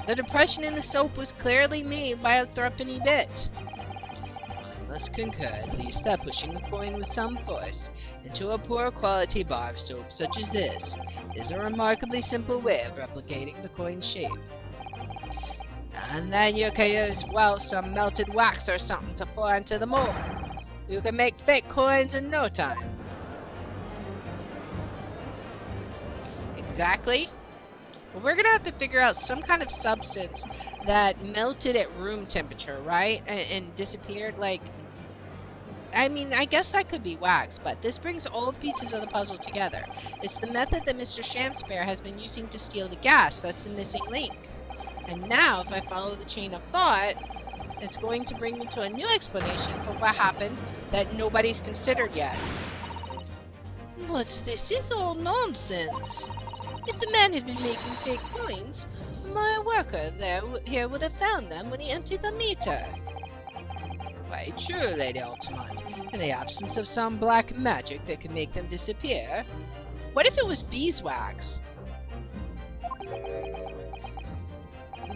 The depression in the soap was clearly made by a threepenny bit. I must concur, at least, that pushing a coin with some force into a poor quality bar of soap such as this is a remarkably simple way of replicating the coin's shape. And then you can use, well, some melted wax or something to pour into the mold. You can make fake coins in no time. Exactly. Well, we're gonna have to figure out some kind of substance that melted at room temperature, right? And disappeared, like... I mean, I guess that could be wax, but this brings all the pieces of the puzzle together. It's the method that Mr. Shamspare has been using to steal the gas that's the missing link. And now, if I follow the chain of thought, it's going to bring me to a new explanation for what happened that nobody's considered yet. But this is all nonsense. If the man had been making fake coins, my worker here would have found them when he emptied the meter. Quite true, Lady Altamont. In the absence of some black magic that could make them disappear. What if it was beeswax?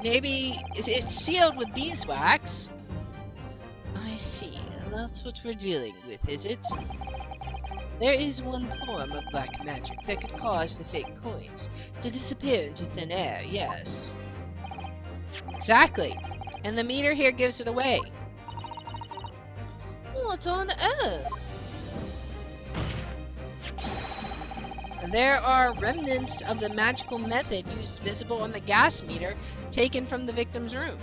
Maybe it's sealed with beeswax. I see. That's what we're dealing with, is it? There is one form of black magic that could cause the fake coins to disappear into thin air, yes. Exactly. And the meter here gives it away. What on earth? There are remnants of the magical method used visible on the gas meter taken from the victim's room.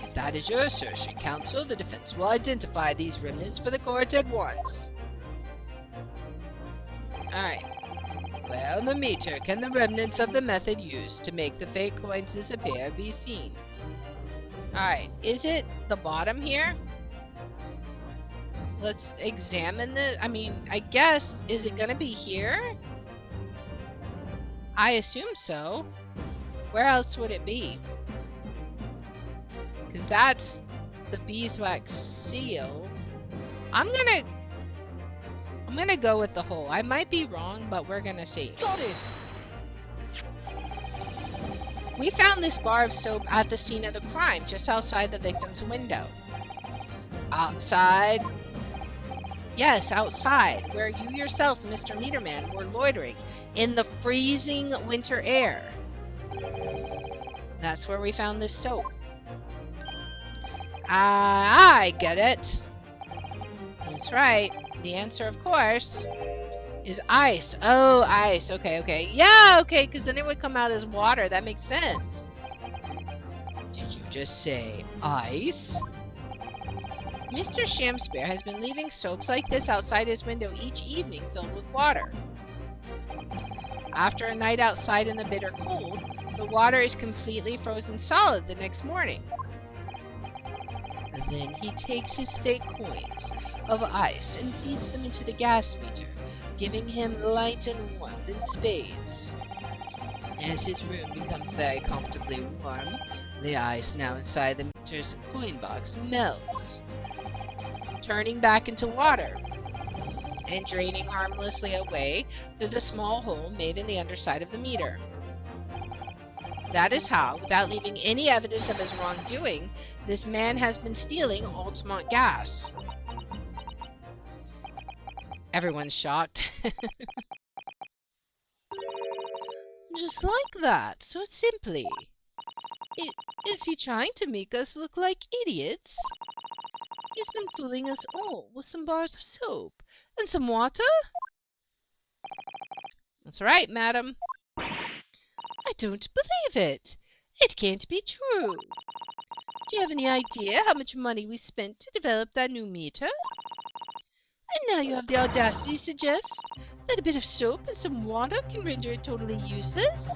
If that is your assertion, counsel, the defense will identify these remnants for the court at once. Alright. Where on the meter can the remnants of the method used to make the fake coins disappear be seen? Alright, is it the bottom here? Let's examine this. I mean, I guess, is it gonna be here? I assume so. Where else would it be? Because that's the beeswax seal. I'm gonna go with the hole. I might be wrong, but we're gonna see. Got it! We found this bar of soap at the scene of the crime, just outside the victim's window. Outside? Yes, outside, where you yourself, Mr. Meterman, were loitering in the freezing winter air. That's where we found this soap. I get it. That's right. The answer, of course, is ice. Oh, ice. Okay, okay. Yeah, okay, because then it would come out as water. That makes sense. Did you just say ice? Mr. Shamspare has been leaving soaps like this outside his window each evening filled with water. After a night outside in the bitter cold, the water is completely frozen solid the next morning. Then he takes his fake coins of ice and feeds them into the gas meter, giving him light and warmth in spades. As his room becomes very comfortably warm, the ice now inside the meter's coin box melts, turning back into water and draining harmlessly away through the small hole made in the underside of the meter. That is how, without leaving any evidence of his wrongdoing, this man has been stealing Altamont gas. Everyone's shocked. Just like that, so simply. Is he trying to make us look like idiots? He's been fooling us all with some bars of soap and some water? That's right, madam. I don't believe it. It can't be true. Do you have any idea how much money we spent to develop that new meter? And now you have the audacity to suggest that a bit of soap and some water can render it totally useless?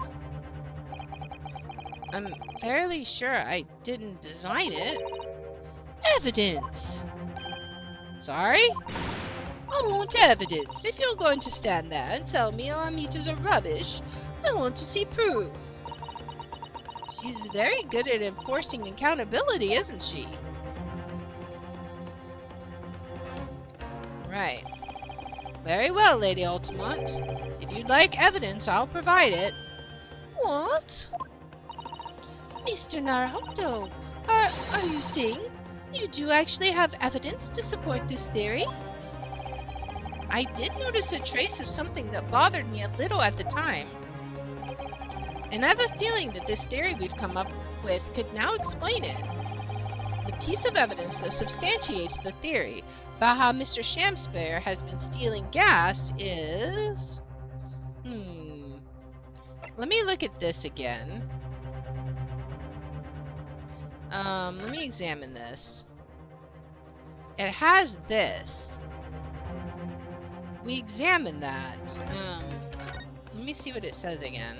I'm fairly sure I didn't design it. Evidence! Sorry? I want evidence. If you're going to stand there and tell me our meters are rubbish, I want to see proof. She's very good at enforcing accountability, isn't she? Right. Very well, Lady Altamont. If you'd like evidence, I'll provide it. What? Mr. Naruto, are you saying you do actually have evidence to support this theory? I did notice a trace of something that bothered me a little at the time. And I have a feeling that this theory we've come up with could now explain it. The piece of evidence that substantiates the theory about how Mr. Shamspare has been stealing gas is... Let me look at this again. Let me examine this. It has this. We examined that. Let me see what it says again.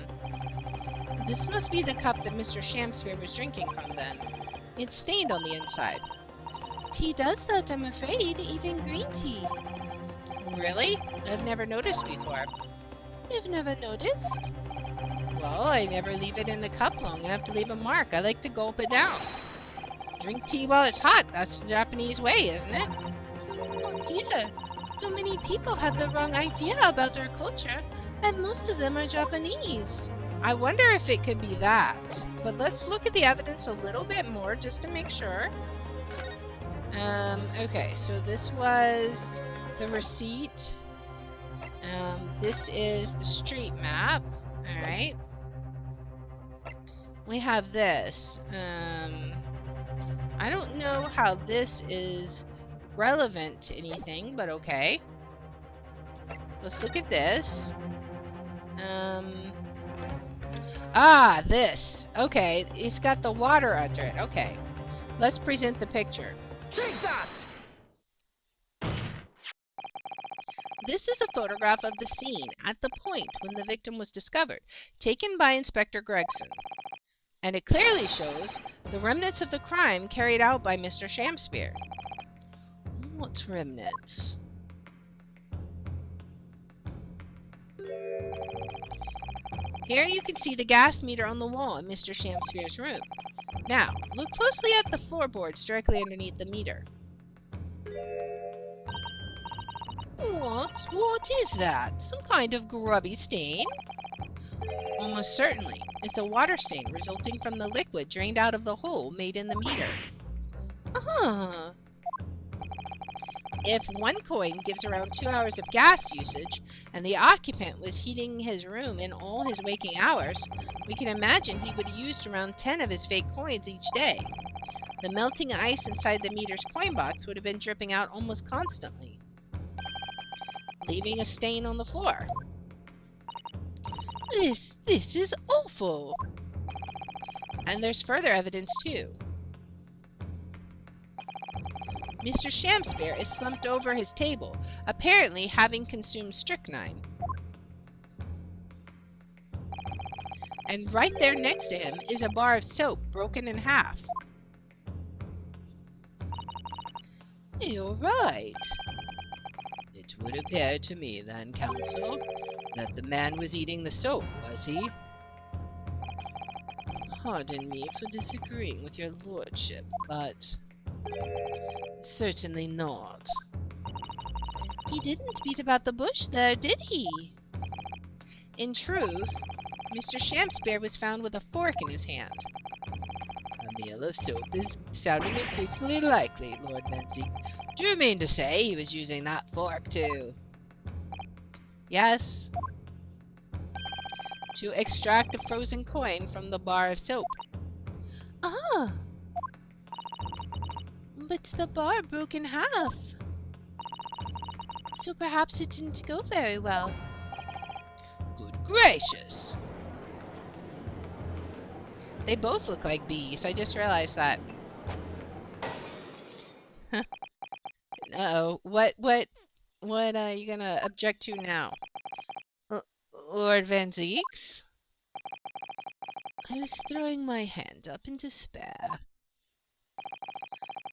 This must be the cup that Mr. Shamspare was drinking from then. It's stained on the inside. Tea does that, I'm afraid. Even green tea. Really? I've never noticed before. You've never noticed? Well, I never leave it in the cup long enough to leave a mark. I like to gulp it down. Drink tea while it's hot. That's the Japanese way, isn't it? Oh dear. So many people have the wrong idea about our culture, and most of them are Japanese. I wonder if it could be that. But let's look at the evidence a little bit more just to make sure. Okay, so this was the receipt. This is the street map. Alright. We have this. I don't know how this is relevant to anything, but okay. Let's look at this. This. Okay, it's got the water under it. Okay. Let's present the picture. Take that! This is a photograph of the scene at the point when the victim was discovered, taken by Inspector Gregson. And it clearly shows the remnants of the crime carried out by Mr. Shamspare. What remnants? Here you can see the gas meter on the wall in Mr. Shamspare's room. Now, look closely at the floorboards directly underneath the meter. What? What is that? Some kind of grubby stain? Almost certainly. It's a water stain resulting from the liquid drained out of the hole made in the meter. If one coin gives around 2 hours of gas usage, and the occupant was heating his room in all his waking hours, we can imagine he would have used around 10 of his fake coins each day. The melting ice inside the meter's coin box would have been dripping out almost constantly, leaving a stain on the floor. This is awful! And there's further evidence too. Mr. Shamspare is slumped over his table, apparently having consumed strychnine. And right there next to him is a bar of soap broken in half. You're right. It would appear to me then, Counsel, that the man was eating the soap, was he? Pardon me for disagreeing with your lordship, but certainly not. He didn't beat about the bush there, did he? In truth, Mr. Shamspeare was found with a fork in his hand. A meal of soap is sounding increasingly likely, Lord Menzies. Do you mean to say he was using that fork to... Yes. To extract a frozen coin from the bar of soap. Ah! But the bar broke in half. So perhaps it didn't go very well. Good gracious! They both look like bees. I just realized that. Uh-oh. What are you gonna object to now? Lord Van Zieks? I was throwing my hand up in despair,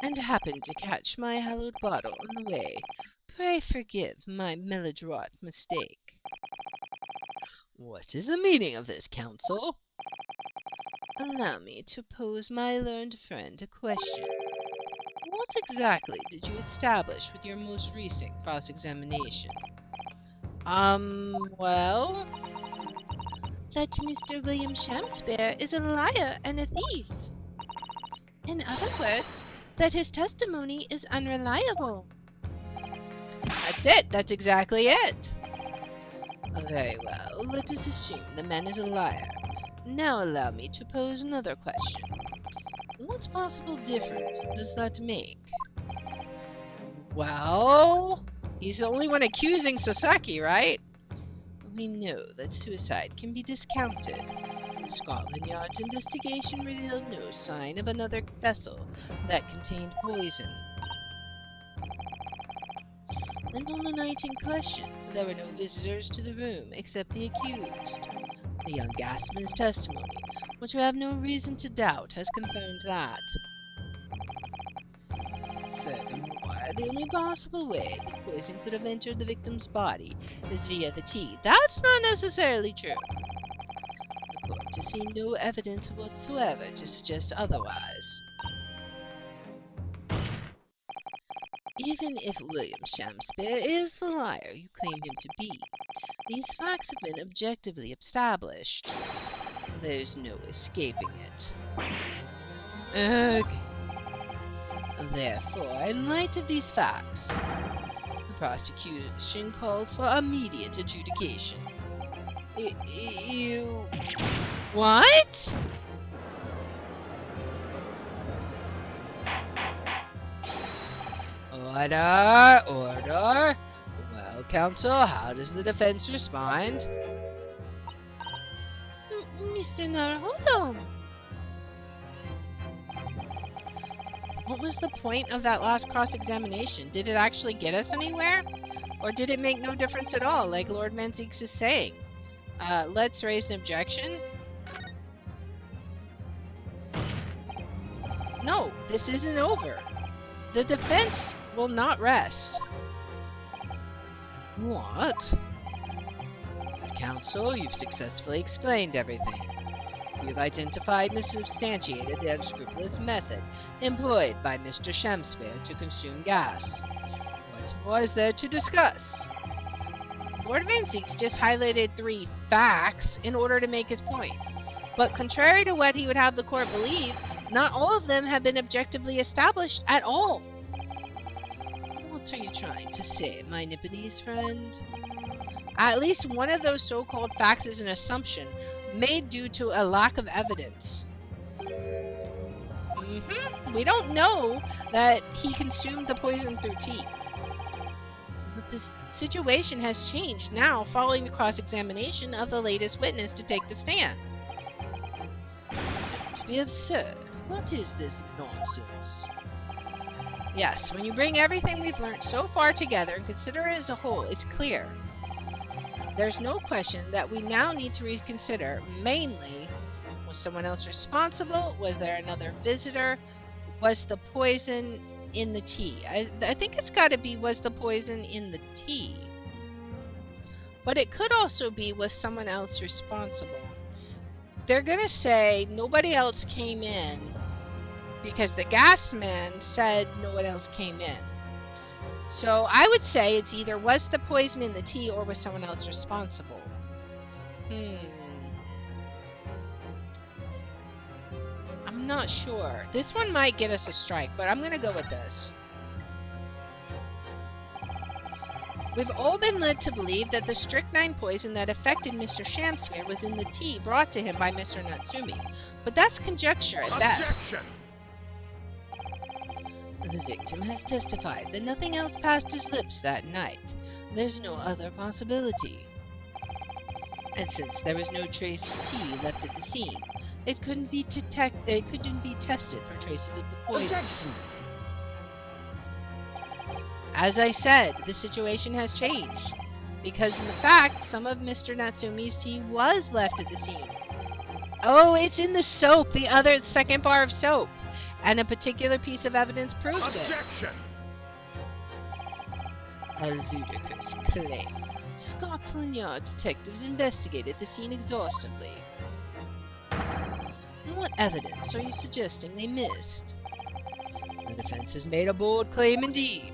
and happened to catch my hallowed bottle on the way. Pray forgive my melodramatic mistake. What is the meaning of this, Counsel? Allow me to pose my learned friend a question. What exactly did you establish with your most recent cross-examination? Well... That Mr. William Shamspeare is a liar and a thief. In other words, that his testimony is unreliable. That's it. That's exactly it. Very well. Let us assume the man is a liar. Now allow me to pose another question. What possible difference does that make? Well, he's the only one accusing Soseki, right? We know that suicide can be discounted. Scotland Yard's investigation revealed no sign of another vessel that contained poison. And on the night in question, there were no visitors to the room except the accused. The young gasman's testimony, which we have no reason to doubt, has confirmed that. Furthermore, the only possible way the poison could have entered the victim's body is via the tea. That's not necessarily true. The court has seen no evidence whatsoever to suggest otherwise. Even if William Shamspeare is the liar you claim him to be, these facts have been objectively established. There's no escaping it. Ugh. Therefore, in light of these facts, the prosecution calls for immediate adjudication. You... What? Order! Order! Well, counsel, how does the defense respond? Mr. Naruhodo! What was the point of that last cross-examination? Did it actually get us anywhere? Or did it make no difference at all, like Lord Menzies is saying? Let's raise an objection. No, this isn't over. The defense will not rest. What? Counsel, you've successfully explained everything. You've identified and substantiated the unscrupulous method employed by Mr. Shamspeare to consume gas. What more is there to discuss? Lord Menzies just highlighted 3 facts in order to make his point. But contrary to what he would have the court believe, not all of them have been objectively established at all. What are you trying to say, my Nipponese friend? At least one of those so-called facts is an assumption made due to a lack of evidence. We don't know that he consumed the poison through tea. But this situation has changed now following the cross-examination of the latest witness to take the stand. To be absurd. What is this nonsense? Yes, when you bring everything we've learned so far together and consider it as a whole, it's clear. There's no question that we now need to reconsider, mainly, was someone else responsible? Was there another visitor? Was the poison in the tea. I think it's got to be, was the poison in the tea? But it could also be, was someone else responsible? They're going to say nobody else came in because the gas man said no one else came in. So I would say it's either was the poison in the tea or was someone else responsible. I'm not sure. This one might get us a strike, but I'm going to go with this. We've all been led to believe that the strychnine poison that affected Mr. Shamsphere was in the tea brought to him by Mr. Natsumi. But that's conjecture at best. Objection! The victim has testified that nothing else passed his lips that night. There's no other possibility. And since there was no trace of tea left at the scene, it couldn't be tested for traces of the poison. Objection! As I said, the situation has changed, because in fact, some of Mr. Natsumi's tea was left at the scene. Oh, it's in the soap, the second bar of soap, and a particular piece of evidence proves Objection! it. A ludicrous claim. Scotland Yard detectives investigated the scene exhaustively. What evidence are you suggesting they missed? The defense has made a bold claim indeed.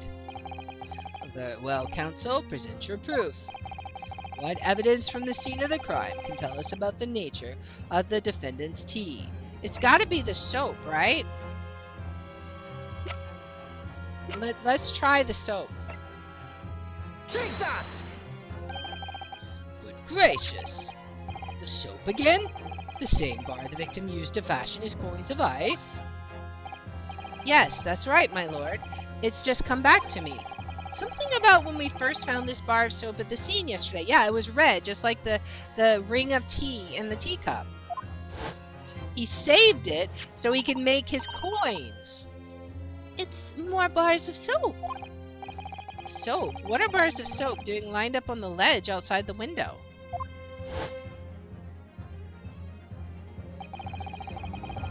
Very well, counsel, present your proof. What evidence from the scene of the crime can tell us about the nature of the defendant's tea? It's got to be the soap, right? Let's try the soap. Take that! Good gracious! The soap again? The same bar the victim used to fashion his coins of ice? Yes, that's right, my lord. It's just come back to me. Something about when we first found this bar of soap at the scene yesterday. Yeah, it was red, just like the ring of tea in the teacup. He saved it so he could make his coins. It's more bars of soap. Soap? What are bars of soap doing lined up on the ledge outside the window?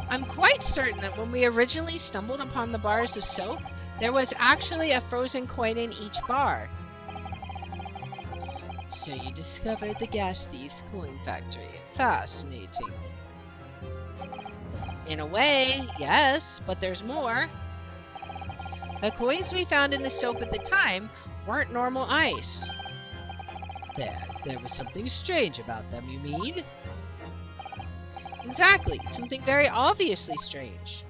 I'm quite certain that when we originally stumbled upon the bars of soap, there was actually a frozen coin in each bar. So you discovered the gas thief's coin factory. Fascinating. In a way, yes, but there's more. The coins we found in the soap at the time weren't normal ice. There was something strange about them, you mean? Exactly, something very obviously strange.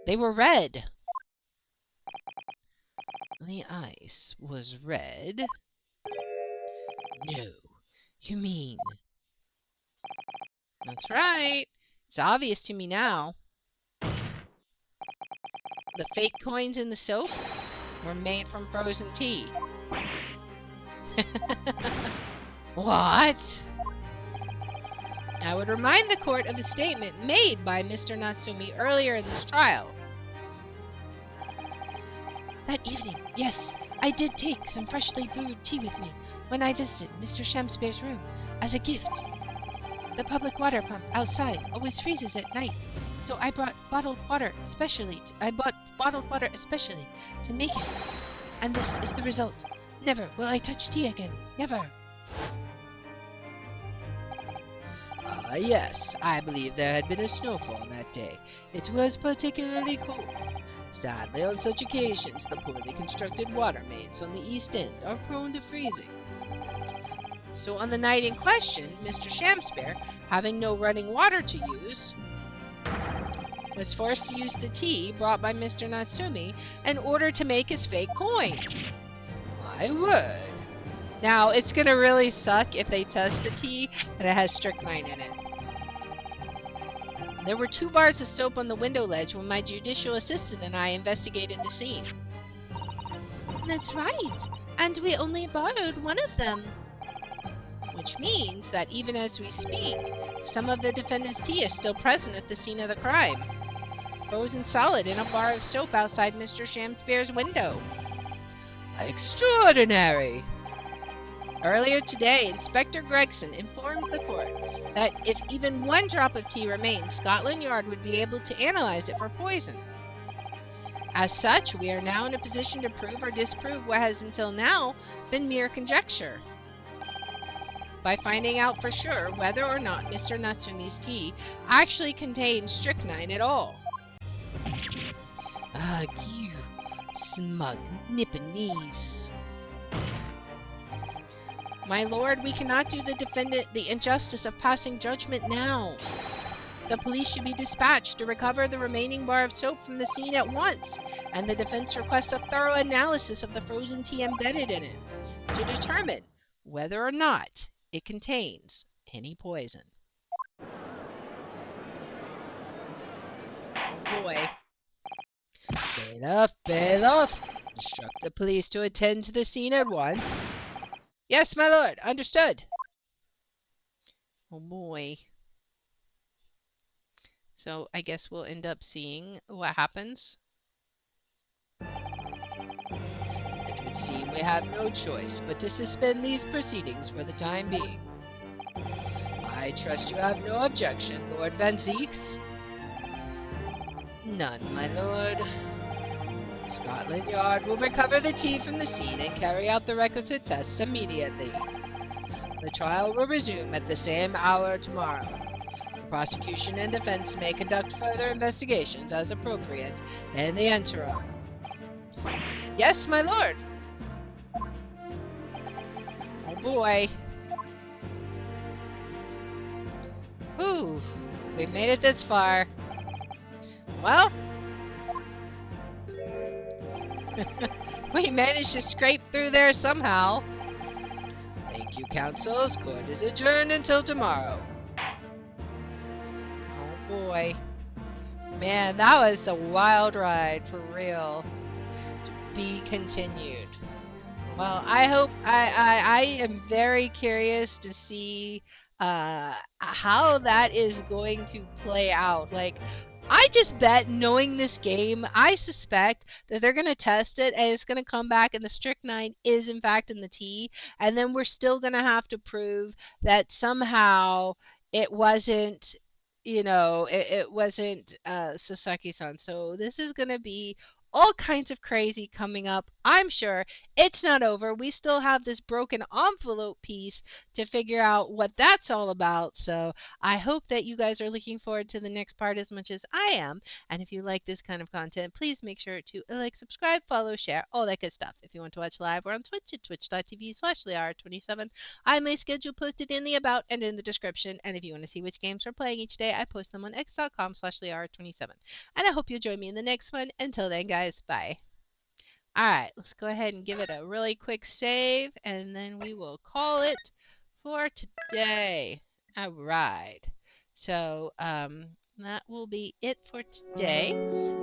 They were red. The ice was red? No, you mean... That's right. It's obvious to me now. The fake coins in the soap were made from frozen tea. What? I would remind the court of a statement made by Mr. Natsumi earlier in this trial. That evening, yes, I did take some freshly brewed tea with me when I visited Mr. Shamspere's room as a gift. The public water pump outside always freezes at night, so I bought bottled water especially to make it. And this is the result. Never will I touch tea again. Never. Ah, yes, I believe there had been a snowfall that day. It was particularly cold. Sadly, on such occasions, the poorly constructed water mains on the east end are prone to freezing. So on the night in question, Mr. Shamspere, having no running water to use, was forced to use the tea brought by Mr. Natsumi in order to make his fake coins. My word. Now, it's going to really suck if they test the tea and it has strychnine in it. There were 2 bars of soap on the window ledge when my judicial assistant and I investigated the scene. That's right. And we only borrowed one of them. Which means that even as we speak, some of the defendant's tea is still present at the scene of the crime. Frozen solid in a bar of soap outside Mr. Shamspere's window. Extraordinary! Earlier today, Inspector Gregson informed the court that if even 1 drop of tea remained, Scotland Yard would be able to analyze it for poison. As such, we are now in a position to prove or disprove what has until now been mere conjecture. By finding out for sure whether or not Mr. Natsume's tea actually contains strychnine at all. Ah, you smug Nipponese. My lord, we cannot do the defendant the injustice of passing judgment now. The police should be dispatched to recover the remaining bar of soap from the scene at once, and the defense requests a thorough analysis of the frozen tea embedded in it to determine whether or not it contains any poison. Oh boy. Bailiff! Instruct the police to attend to the scene at once. Yes, my lord, understood. Oh boy. So I guess we'll end up seeing what happens. It would seem we have no choice but to suspend these proceedings for the time being. I trust you have no objection, Lord Van Zieks? None, my lord. Scotland Yard will recover the tea from the scene and carry out the requisite tests immediately. The trial will resume at the same hour tomorrow. The prosecution and defense may conduct further investigations as appropriate in the interim. Yes, my lord. Oh boy. Whew, we made it this far. Well, we managed to scrape through there somehow. Thank you, counsels. Court is adjourned until tomorrow. Oh boy. Man, that was a wild ride, for real. To be continued. Well, I hope I am very curious to see how that is going to play out. Like, I just bet, knowing this game, I suspect that they're going to test it and it's going to come back and the strychnine is in fact in the tea, and then we're still going to have to prove that somehow it wasn't, it wasn't Soseki-san. So this is going to be all kinds of crazy coming up. I'm sure it's not over. We still have this broken envelope piece to figure out what that's all about. So I hope that you guys are looking forward to the next part as much as I am. And if you like this kind of content, please make sure to like, subscribe, follow, share, all that good stuff. If you want to watch live, we're on Twitch at twitch.tv/Liar27. I have my schedule posted in the about and in the description. And if you want to see which games we're playing each day, I post them on x.com/Liar27. And I hope you'll join me in the next one. Until then, guys, bye. Alright, let's go ahead and give it a really quick save, and then we will call it for today. Alright, so that will be it for today.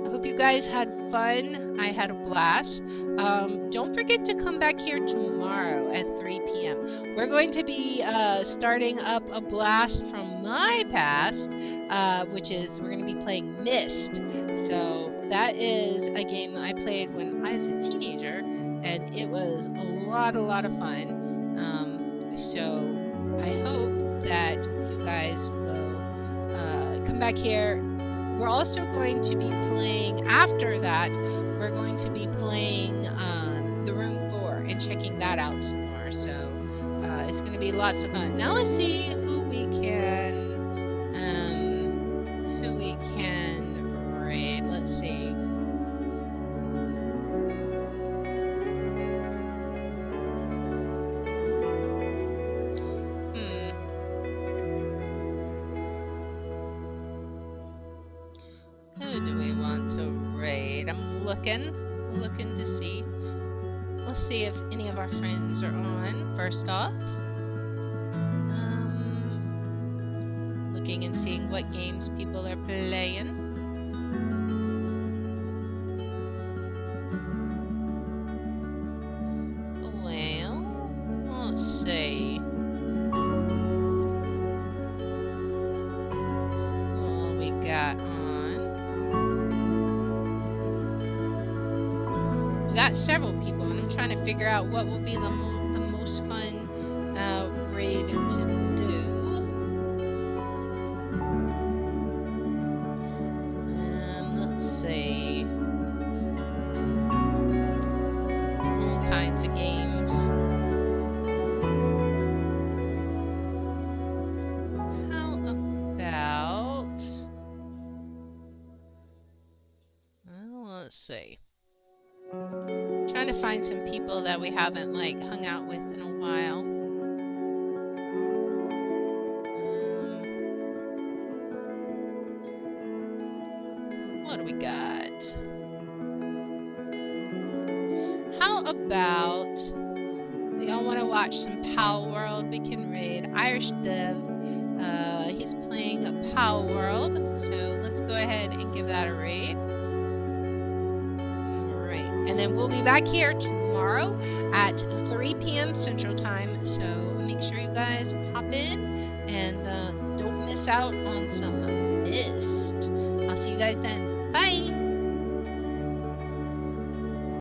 I hope you guys had fun. I had a blast. Don't forget to come back here tomorrow at 3 p.m. We're going to be starting up a blast from my past, which is we're going to be playing Myst. So that is a game that I played when I was a teenager, and it was a lot of fun. So I hope that you guys will come back here. We're also going to be playing, after that, we're going to be playing The Room 4 and checking that out some more. So it's going to be lots of fun. Now let's see who we can raid. Let's see. Who do we want to raid? I'm looking to see. Let's see if any of our friends are on, first off. Looking and seeing what games people are playing. Well, let's see. What we got on? We got several people, and I'm trying to figure out what will be the most fun raid to do. Let's see. Let's see. Trying to find some people that we haven't like hung out with in a while. What do we got? How about y'all want to watch some Pal World? We can raid Irish Dev. He's playing Pal World, so let's go ahead and give that a raid. Alright, and then we'll be back here tomorrow at 3 p.m. Central Time, so make sure you guys pop in and don't miss out on some Mist. I'll see you guys then. Bye!